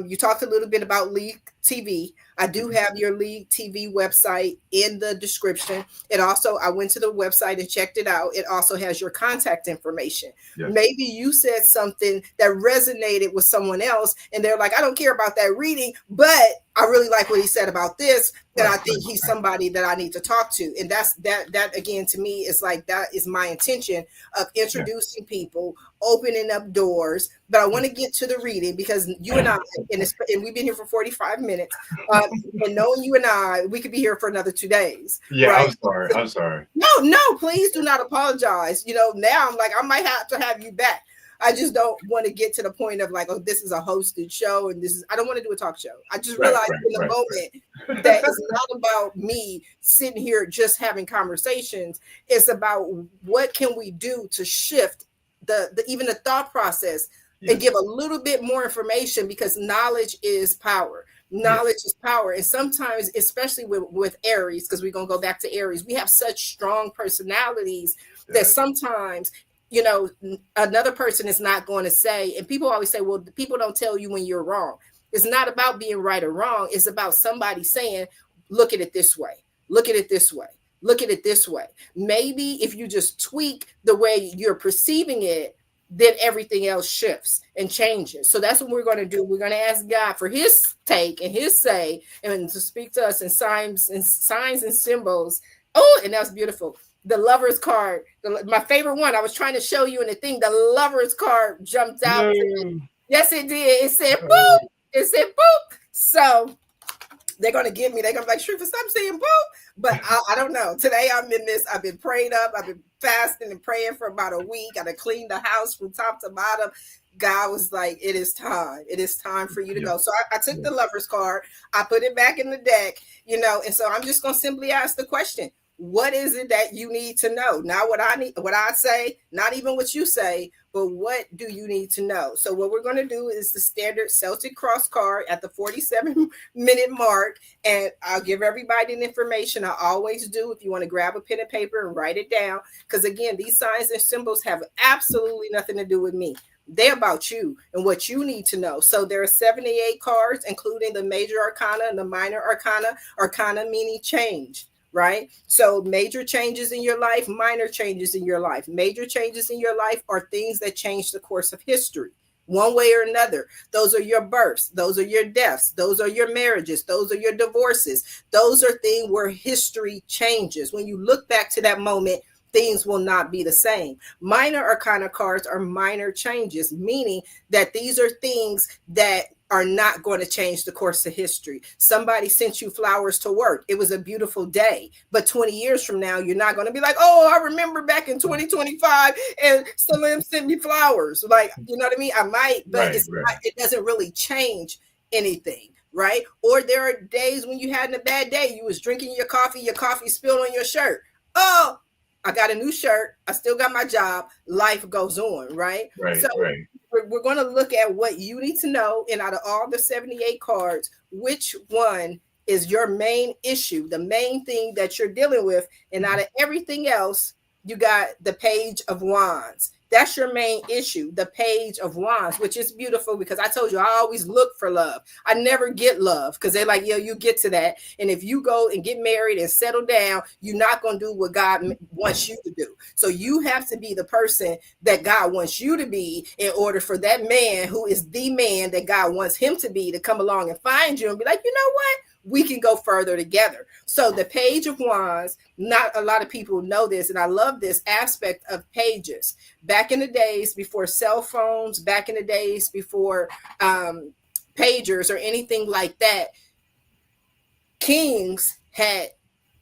You talked a little bit about League TV. I do Mhm. have your League TV website in the description. It also, I went to the website and checked it out. It also has your contact information. Yes. Maybe you said something that resonated with someone else, and they're like, I don't care about that reading, but I really like what he said about this. And Right. I Right. think he's Right. somebody that I need to talk to. And that again, to me, is like, that is my intention of Yeah. introducing people, opening up doors. But I want to get to the reading, because you and I, and we've been here for 45 minutes. And knowing you and I, we could be here for another 2 days, Yeah. right? I'm sorry. I'm sorry. No, no, please do not apologize. Now I'm like, I might have to have you back. I just don't want to get to the point of like, oh, this is a hosted show and this is, I don't want to do a talk show. I just Right. realized Right. in the Right. moment that it's not about me sitting here just having conversations. It's about what can we do to shift the even the thought process, and Yes. give a little bit more information, because knowledge is power. Yes. Knowledge is power. And sometimes, especially with Aries, because we're going to go back to Aries, we have such strong personalities that Yes. sometimes, another person is not going to say, and people always say, well, people don't tell you when you're wrong. It's not about being right or wrong. It's about somebody saying, look at it this way. Look at it this way. Look at it this way. Maybe if you just tweak the way you're perceiving it, then everything else shifts and changes. So that's what we're going to do. We're going to ask God for his take and his say, and to speak to us in signs and symbols. Oh, and that's beautiful. The lover's card, my favorite one. I was trying to show you in the thing. The lover's card jumped out to me. No. Yes, it did. It said boop. Oh, It said boop. So they're gonna get me. They're gonna be like, Sharifah, stop saying boop. But I don't know. Today I'm in this. I've been prayed up. I've been fasting and praying for about a week. I cleaned the house from top to bottom. God was like, it is time. It is time for you to yes. go. So I took Yes. the lover's card. I put it back in the deck, and so I'm just gonna simply ask the question. What is it that you need to know? Not what I need, what I say, not even what you say, but what do you need to know? So what we're going to do is the standard Celtic cross card at the 47-minute mark, and I'll give everybody the information I always do. If you want to grab a pen and paper and write it down, because again, these signs and symbols have absolutely nothing to do with me. They're about you and what you need to know. So there are 78 cards, including the major arcana and the minor arcana. Arcana meaning change, right? So major changes in your life, minor changes in your life. Major changes in your life are things that change the course of history one way or another. Those are your births, those are your deaths, those are your marriages, those are your divorces. Those are things where history changes. When you look back to that moment, things will not be the same. Minor arcana cards are minor changes, meaning that these are things that are not going to change the course of history. Somebody sent you flowers to work. It was a beautiful day. But 20 years from now, you're not going to be like, oh, I remember back in 2025 and Salim sent me flowers. Like, you know what I mean? I might, but Right. Right. it doesn't really change anything. Right. Or there are days when you had a bad day. You was drinking your coffee spilled on your shirt. Oh, I got a new shirt. I still got my job. Life goes on. Right. Right. So Right. we're going to look at what you need to know. And out of all the 78 cards, which one is your main issue, the main thing that you're dealing with? And out of everything else, you got the Page of Wands. That's your main issue, the Page of Wands, which is beautiful, because I told you I always look for love. I never get love, because they're like, yo, you get to that. And if you go and get married and settle down, you're not going to do what God wants you to do. So you have to be the person that God wants you to be, in order for that man, who is the man that God wants him to be, to come along and find you and be like, you know what? We can go further together. So the Page of Wands, not a lot of people know this, and I love this aspect of pages. Back in the days before cell phones, back in the days before pagers or anything like that, kings had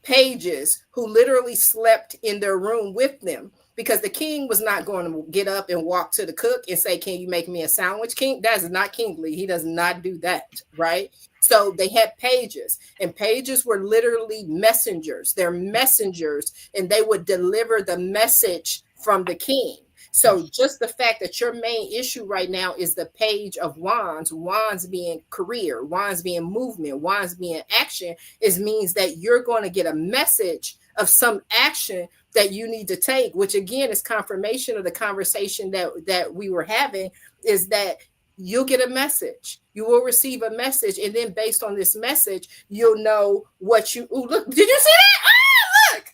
pages who literally slept in their room with them, because the king was not going to get up and walk to the cook and say, can you make me a sandwich? King, that is not kingly. He does not do that, right? So they had pages, and pages were literally messengers. They're messengers, and they would deliver the message from the king. So just the fact that your main issue right now is the page of wands, wands being career, wands being movement, wands being action, is means that you're going to get a message of some action that you need to take, which again is confirmation of the conversation that we were having, is that you'll get a message. You will receive a message, and then based on this message, you'll know what you look. Did you see that?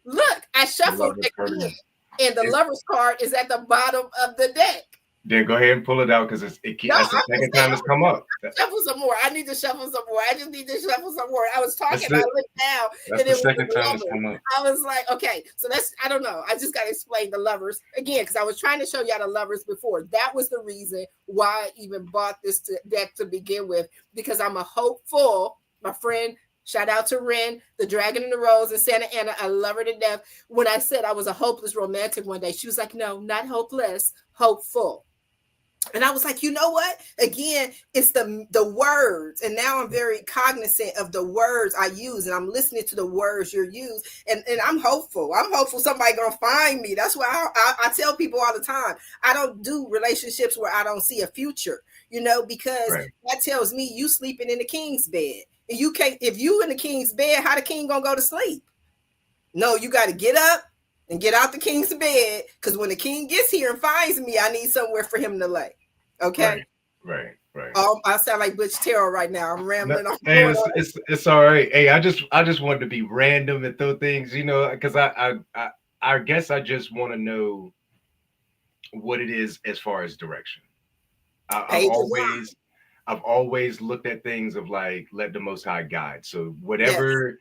Look. I shuffled again. And the lover's card is at the bottom of the deck. Then go ahead and pull it out, because that's the second time it's come up. Shuffle some more. I need to shuffle some more. I just need to shuffle some more. I was talking, I looked down, and the second time it's come up. I was like, okay, so that's, I don't know. I just got to explain the lovers again, because I was trying to show y'all the lovers before. That was the reason why I even bought this deck to begin with, because I'm a hopeful, my friend. Shout out to Ren, the Dragon in the Rose in Santa Ana. I love her to death. When I said I was a hopeless romantic one day, she was like, no, not hopeless, hopeful. And I was like, you know what? Again, it's the words. And now I'm very cognizant of the words I use, and I'm listening to the words you use. And I'm hopeful. I'm hopeful somebody going to find me. That's why I tell people all the time, I don't do relationships where I don't see a future, because that tells me you sleeping in the king's bed. And you can't, if you in the king's bed, how the king gonna go to sleep? No, you got to get up and get out the king's bed, because when the king gets here and finds me, I need somewhere for him to lay. Okay. Right. I sound like Butch Terrell right now. I'm rambling. Hey, it's all right. Hey, I just wanted to be random and throw things, because I guess I just want to know what it is as far as direction. I've always looked at things of like, let the Most High guide. So whatever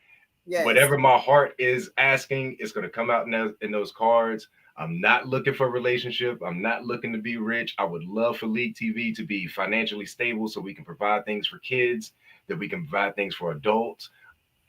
my heart is asking, is going to come out in those cards. I'm not looking for a relationship. I'm not looking to be rich. I would love for League TV to be financially stable, so we can provide things for kids, that we can provide things for adults.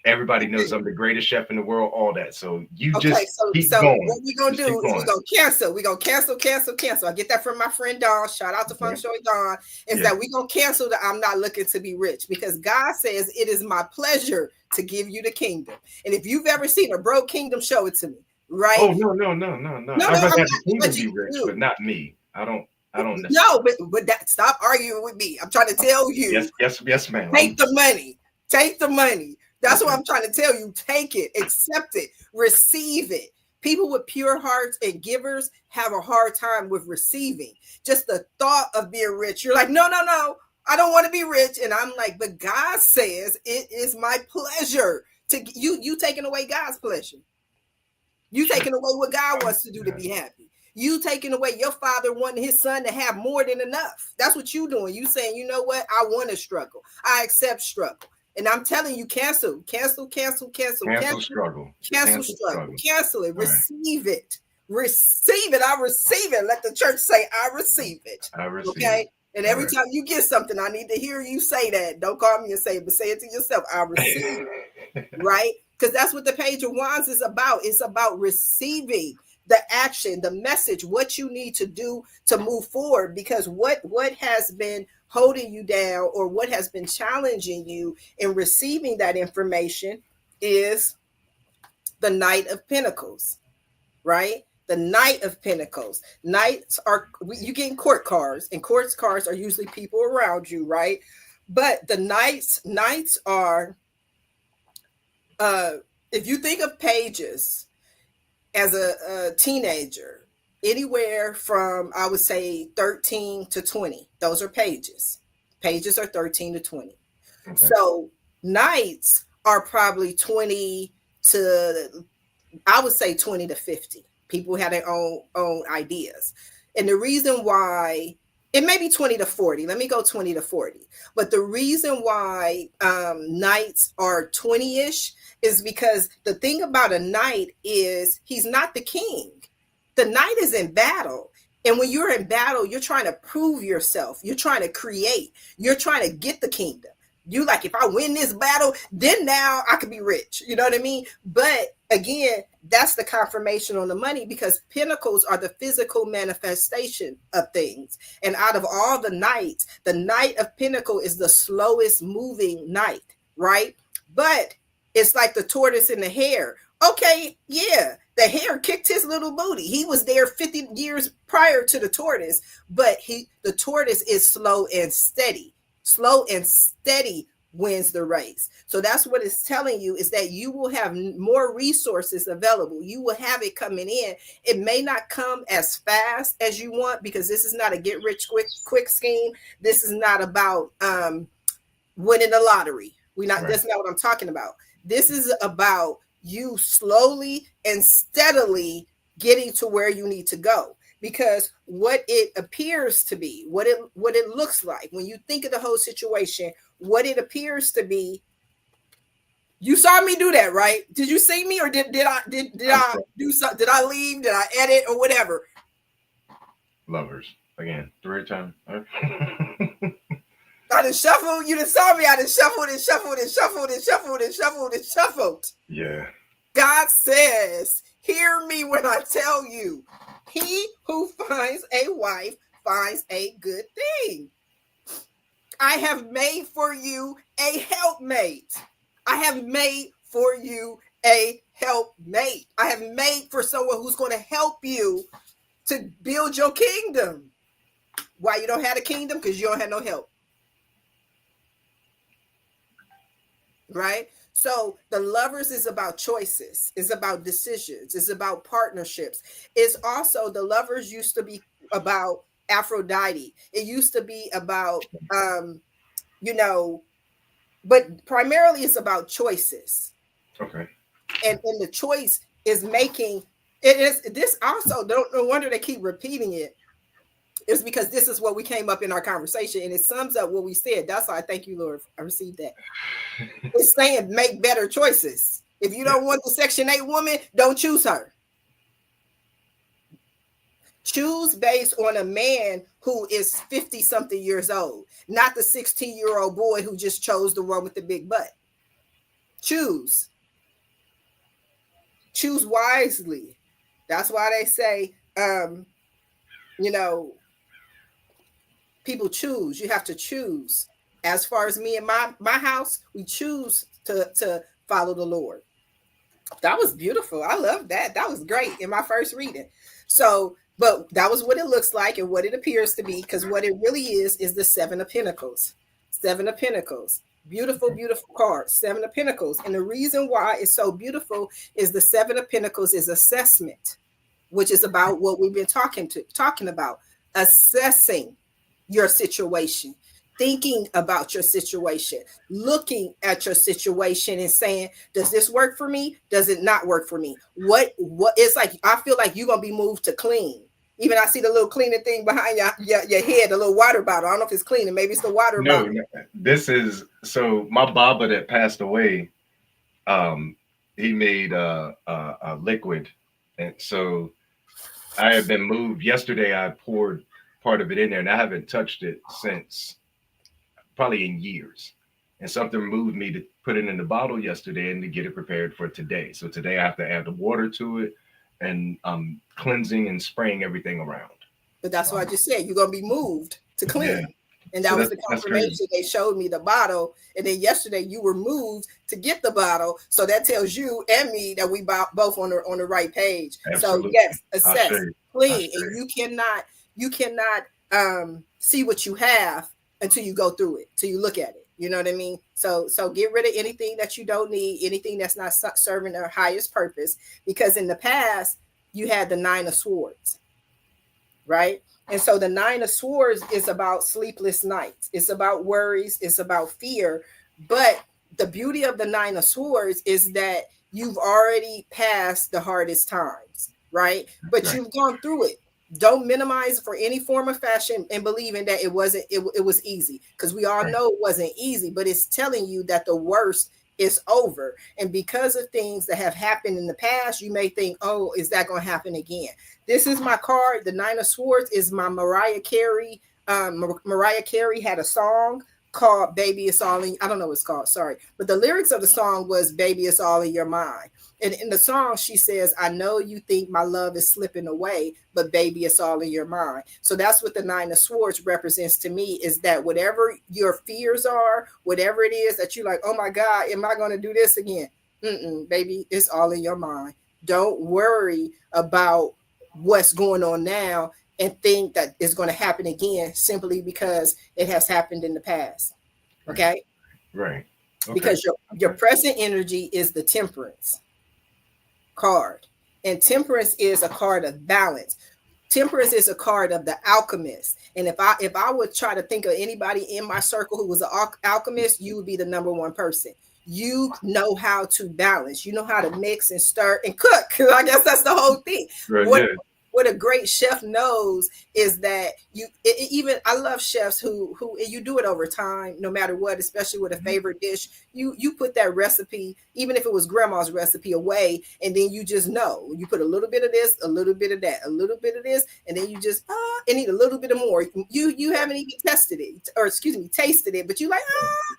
Everybody knows I'm the greatest chef in the world, all that. So keep going. What we're going to do is we're going to cancel. We're going to cancel. I get that from my friend Dawn. Shout out to Feng Shui Dawn. That we're going to cancel the I'm not looking to be rich, because God says it is my pleasure to give you the kingdom. And if you've ever seen a broke kingdom, show it to me. Right? Oh, no. I'd rather have the kingdom be rich, but not me. I don't No, but stop arguing with me. I'm trying to tell you. Yes, ma'am. Take the money. That's what I'm trying to tell you. Take it, accept it, receive it. People with pure hearts and givers have a hard time with receiving. Just the thought of being rich. You're like, no, I don't want to be rich. And I'm like, but God says it is my pleasure to you taking away God's pleasure. You taking away what God wants to do to be happy. You taking away your father wanting his son to have more than enough. That's what you doing. You saying, you know what? I want to struggle. I accept struggle. And I'm telling you, cancel struggle. Cancel it. Receive it. Receive it. I receive it. Let the church say, I receive it. Okay. And every time you get something, I need to hear you say that. Don't call me and say it, but say it to yourself. I receive it. Right? Because that's what the Page of Wands is about. It's about receiving the action, the message, what you need to do to move forward. Because what has been holding you down, or what has been challenging you in receiving that information, is the Knight of Pentacles, right? The Knight of Pentacles. Knights are, you getting court cards, and court cards are usually people around you, right? But the knights are, if you think of pages as a teenager, anywhere from, I would say, 13 to 20. Those are pages. Pages are 13 to 20. Okay. So knights are probably 20 to, I would say 20 to 50. People have their own ideas. And the reason why, it may be 20 to 40. Let me go 20 to 40. But the reason why knights are 20-ish is because the thing about a knight is he's not the king. The knight is in battle. And when you're in battle, you're trying to prove yourself. You're trying to create. You're trying to get the kingdom. You like, if I win this battle, then now I could be rich. You know what I mean? But again, that's the confirmation on the money, because pentacles are the physical manifestation of things. And out of all the nights, the Knight of Pentacle is the slowest moving knight, right? But it's like the tortoise and the hare. Okay, yeah, the hare kicked his little booty. He was there 50 years prior to the tortoise, but the tortoise is slow and steady. Slow and steady wins the race. So that's what it's telling you, is that you will have more resources available. You will have it coming in. It may not come as fast as you want, because this is not a get rich quick scheme. This is not about winning the lottery. That's not what I'm talking about. This is about you slowly and steadily getting to where you need to go. Because what it appears to be, what it looks like, when you think of the whole situation, what it appears to be, you saw me do that, right? Did you see me, or did I do something? Did I leave? Did I edit or whatever? Lovers again, third time. I done shuffled. You done saw me. I done shuffled and shuffled and shuffled and shuffled and shuffled and shuffled. Yeah. God says, hear me when I tell you, he who finds a wife finds a good thing. I have made for you a helpmate. I have made for you a helpmate. I have made for someone who's going to help you to build your kingdom. Why you don't have a kingdom? Because you don't have no help. Right? So the Lovers is about choices. It's about decisions. It's about partnerships. It's also, the Lovers used to be about Aphrodite. It used to be about, but primarily it's about choices. Okay. And the choice is making, it is this also, no wonder they keep repeating it. It's because this is what we came up in our conversation, and it sums up what we said. That's why I thank you, Lord. I received that. It's saying make better choices. If you don't want the Section 8 woman, don't choose her. Choose based on a man who is 50-something years old, not the 16-year-old boy who just chose the one with the big butt. Choose. Choose wisely. That's why they say, people choose. You have to choose. As far as me and my house, we choose to follow the Lord. That was beautiful. I love that. That was great in my first reading. So, but that was what it looks like and what it appears to be, because what it really is the Seven of Pentacles. Seven of Pentacles. Beautiful, beautiful card. Seven of Pentacles. And the reason why it's so beautiful is the Seven of Pentacles is assessment, which is about what we've been talking about. Assessing your situation, thinking about your situation, looking at your situation and saying, does this work for me? Does it not work for me? What it's like, I feel like you're going to be moved to clean. Even I see the little cleaning thing behind your head, the little water bottle. I don't know if it's cleaning. Maybe it's the water bottle. No, this is, so my Baba that passed away, he made a liquid. And so I have been moved. Yesterday, I poured part of it in there, and I haven't touched it since probably in years. And something moved me to put it in the bottle yesterday and to get it prepared for today. So today I have to add the water to it and cleansing and spraying everything around. But that's what I just said. You're going to be moved to clean. Yeah. And that was the confirmation. They showed me the bottle. And then yesterday you were moved to get the bottle. So that tells you and me that we both on the right page. Absolutely. So yes, assess, clean. And you cannot see what you have until you go through it, till you look at it. You know what I mean? So get rid of anything that you don't need, anything that's not serving their highest purpose. Because in the past, you had the Nine of Swords, right? And so the Nine of Swords is about sleepless nights. It's about worries. It's about fear. But the beauty of the Nine of Swords is that you've already passed the hardest times, right? But you've gone through it. Don't minimize for any form of fashion and believing that it was easy, because we all know it wasn't easy, but it's telling you that the worst is over. And because of things that have happened in the past, you may think, oh, is that going to happen again? This is my card. The Nine of Swords is my Mariah Carey. Mariah Carey had a song called Baby It's All in, I don't know what it's called, sorry. But the lyrics of the song was Baby It's All in Your Mind. And in the song, she says, I know you think my love is slipping away, but baby, it's all in your mind. So that's what the Nine of Swords represents to me, is that whatever your fears are, whatever it is that you're like, oh my God, am I going to do this again? Baby, it's all in your mind. Don't worry about what's going on now and think that it's going to happen again simply because it has happened in the past. Okay? Right. Okay. Because your present energy is the Temperance card. And Temperance is a card of balance. Temperance is a card of the alchemist. And if I would try to think of anybody in my circle who was an alchemist, you would be the number one person. You know how to balance. You know how to mix and stir and cook. I guess that's the whole thing. Right, What a great chef knows is that even I love chefs who you do it over time, no matter what, especially with a favorite dish. You put that recipe, even if it was grandma's recipe, away, and then you just know you put a little bit of this, a little bit of that, a little bit of this, and then you just it need a little bit of more. You haven't even tested it, or excuse me, tasted it, but you like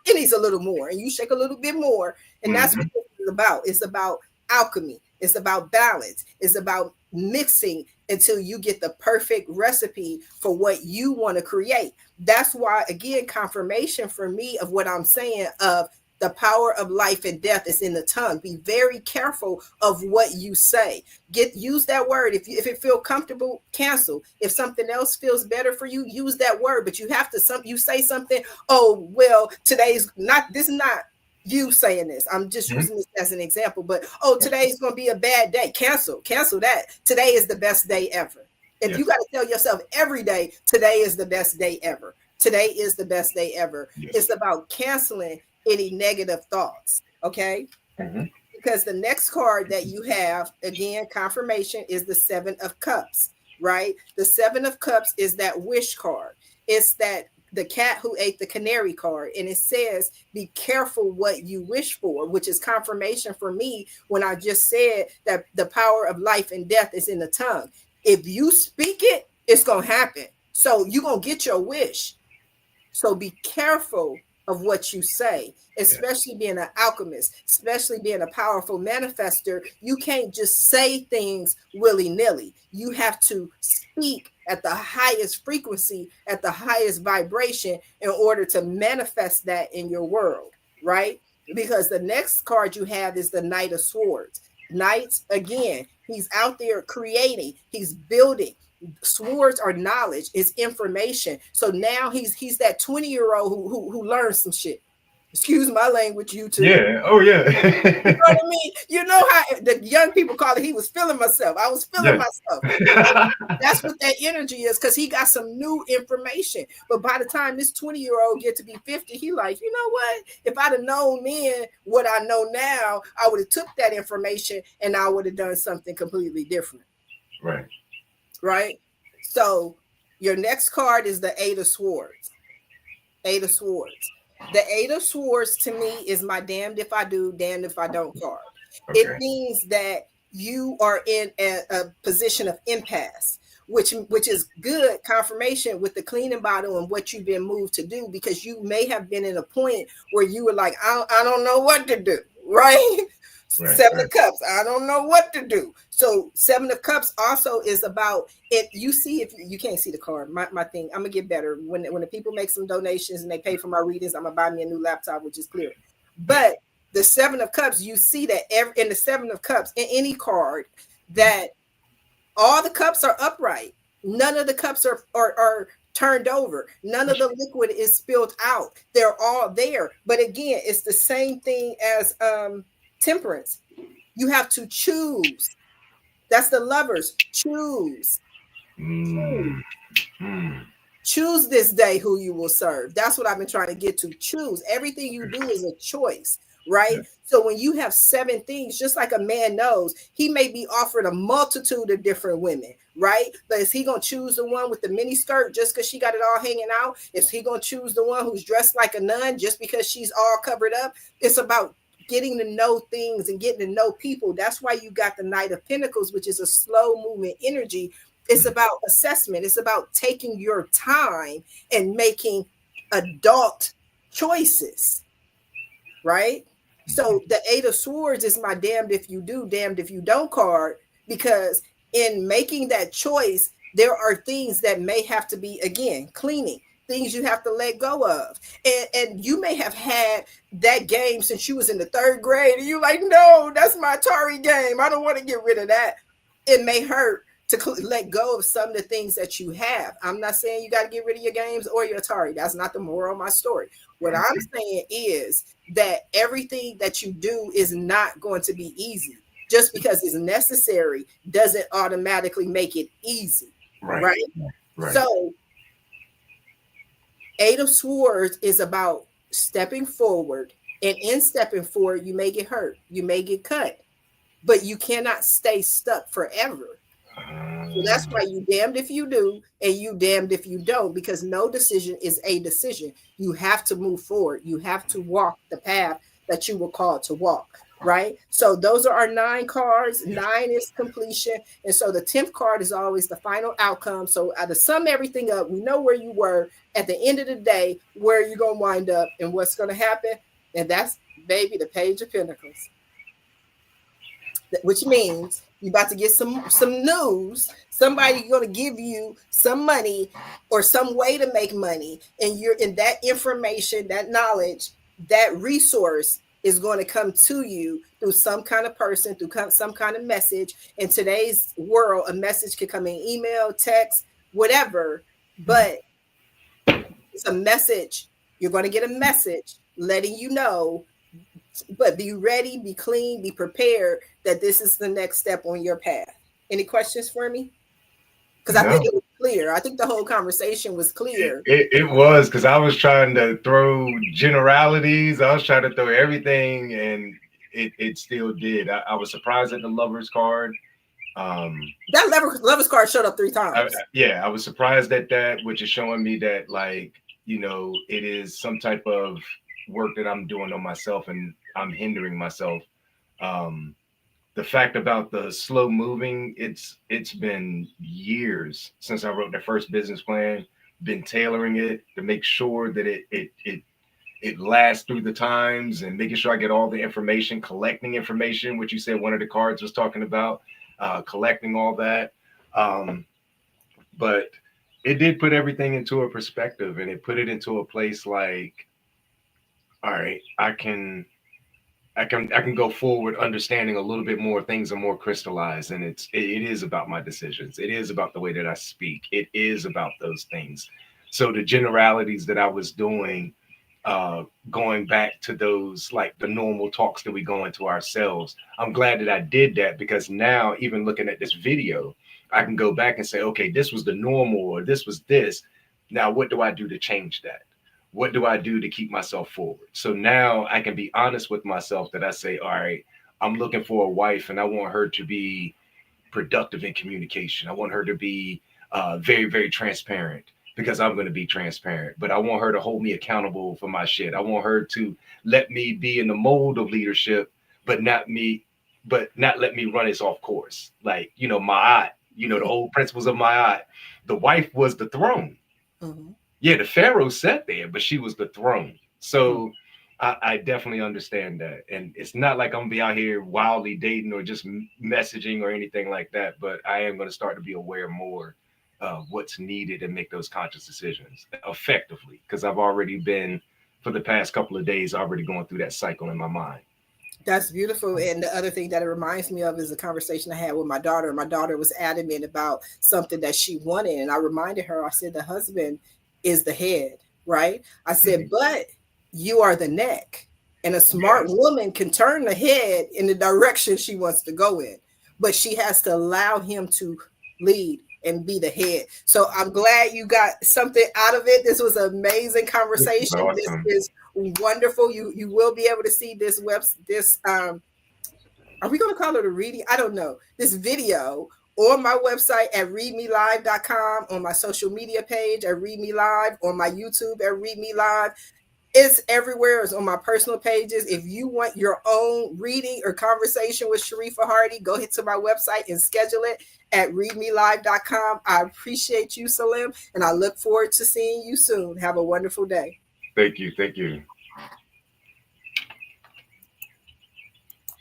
it needs a little more, and you shake a little bit more, and that's what it's about. It's about alchemy. It's about balance. It's about mixing until you get the perfect recipe for what you want to create. That's why, again, confirmation for me of what I'm saying of the power of life and death is in the tongue. Be very careful of what you say. Use that word. If it feel comfortable, cancel. If something else feels better for you, use that word. But you have to you say something. Oh, well, today's not. This is not you saying this. I'm just using this as an example, but today's going to be a bad day. Cancel that. Today is the best day ever. If you got to tell yourself every day, today is the best day ever. Today is the best day ever. Yes. It's about canceling any negative thoughts. Okay. Because the next card that you have, again, confirmation, is the Seven of Cups, right? The Seven of Cups is that wish card. It's that the cat who ate the canary card. And it says, be careful what you wish for, which is confirmation for me when I just said that the power of life and death is in the tongue. If you speak it, it's going to happen. So you're going to get your wish. So be careful of what you say, especially being an alchemist, especially being a powerful manifester. You can't just say things willy-nilly. You have to speak at the highest frequency, at the highest vibration, in order to manifest that in your world, right? Because the next card you have is the Knight of Swords. Knights, again, he's out there creating, he's building. Swords are knowledge, it's information. So now he's that 20-year-old who learns some shit. Excuse my language, you too. Yeah. Oh, yeah. You know what I mean? You know how the young people call it, he was feeling myself. I was feeling myself. That's what that energy is, because he got some new information. But by the time this 20-year-old get to be 50, he like, you know what? If I'd have known then what I know now, I would have took that information and I would have done something completely different. Right. Right? So your next card is the Eight of Swords. Eight of Swords. The Eight of Swords to me is my damned if I do, damned if I don't card. Okay. It means that you are in a position of impasse, which is good confirmation with the cleaning bottle and what you've been moved to do, because you may have been in a point where you were like, I don't know what to do, right? Seven of Cups, I don't know what to do. So Seven of Cups also is about it. You see, if you can't see the card, my thing, I'm gonna get better when the people make some donations and they pay for my readings. I'm gonna buy me a new laptop, which is clear. But the Seven of Cups, you see that in the Seven of Cups, in any card, that all the cups are upright. None of the cups are turned over. None of the liquid is spilled out. They're all there. But again, it's the same thing as Temperance. You have to choose. That's the Lovers. Choose. Choose this day who you will serve. That's what I've been trying to get to. Choose. Everything you do is a choice, right? So when you have 7 things, just like a man knows, he may be offered a multitude of different women, right? But is he going to choose the one with the mini skirt just because she got it all hanging out? Is he going to choose the one who's dressed like a nun just because she's all covered up? It's about getting to know things and getting to know people. That's why you got the Knight of Pentacles, which is a slow movement energy. It's about assessment. It's about taking your time and making adult choices, right? So the Eight of Swords is my damned if you do, damned if you don't card, because in making that choice, there are things that may have to be, again, cleaning, things you have to let go of. And you may have had that game since you was in the third grade, and you like, no, that's my Atari game. I don't want to get rid of that. It may hurt to let go of some of the things that you have. I'm not saying you got to get rid of your games or your Atari. That's not the moral of my story. What I'm saying is that everything that you do is not going to be easy. Just because it's necessary doesn't automatically make it easy, right? So, Eight of Swords is about stepping forward, and in stepping forward, you may get hurt, you may get cut, but you cannot stay stuck forever. So that's why you damned if you do and you damned if you don't, because no decision is a decision. You have to move forward. You have to walk the path that you were called to walk, right? So those are our 9 cards. 9 is completion. And so the 10th card is always the final outcome. So to sum everything up, we know where you were at the end of the day, where you're going to wind up and what's going to happen. And that's, baby, the Page of Pentacles, which means you're about to get some news. Somebody going to give you some money or some way to make money, and you're in that information, that knowledge, that resource is going to come to you through some kind of person, through some kind of message. In today's world, a message can come in email, text, whatever, but it's a message. You're going to get a message letting you know, but be ready, be clean, be prepared that this is the next step on your path. Any questions for me? Because I think it was clear. I think the whole conversation was clear. It was, because I was trying to throw generalities. I was trying to throw everything, and it still did. I was surprised at the Lover's card. That Lover's card showed up 3 times. I was surprised at that, which is showing me that, like, you know, it is some type of work that I'm doing on myself, and I'm hindering myself. The fact about the slow moving, it's been years since I wrote the first business plan, been tailoring it to make sure that it lasts through the times, and making sure I get all the information, collecting information, which you said one of the cards was talking about, collecting all that. But it did put everything into a perspective, and it put it into a place like, all right, I can go forward understanding a little bit more. Things are more crystallized, and it is about my decisions. It is about the way that I speak. It is about those things. So the generalities that I was doing, going back to those, like the normal talks that we go into ourselves, I'm glad that I did that, because now, even looking at this video, I can go back and say, okay, this was the normal, or this was this. Now, what do I do to change that? What do I do to keep myself forward? So now I can be honest with myself, that I say, all right, I'm looking for a wife, and I want her to be productive in communication. I want her to be very, very transparent, because I'm going to be transparent. But I want her to hold me accountable for my shit. I want her to let me be in the mold of leadership, but not let me run us off course. Like, you know, Ma'at, you know, the old principles of Ma'at. The wife was the throne. Mm-hmm. Yeah, the Pharaoh sat there, but she was the throne. So I definitely understand that. And it's not like I'm going to be out here wildly dating or just messaging or anything like that, but I am going to start to be aware more of what's needed and make those conscious decisions effectively, because I've already been, for the past couple of days, already going through that cycle in my mind. That's beautiful. And the other thing that it reminds me of is a conversation I had with my daughter. My daughter was adamant about something that she wanted. And I reminded her, I said, the husband is the head, right? I said, but you are the neck. And a smart woman can turn the head in the direction she wants to go in, but she has to allow him to lead and be the head. So I'm glad you got something out of it. This was an amazing conversation. Awesome. This is wonderful. You will be able to see this are we going to call it a reading? I don't know. This video on my website at readmelive.com, on my social media page at Read Me Live, on my YouTube at Read Me Live. It's everywhere. It's on my personal pages. If you want your own reading or conversation with Sharifah Hardie, go hit to my website and schedule it at readmelive.com. I appreciate you, Salim, and I look forward to seeing you soon. Have a wonderful day. Thank you. Thank you.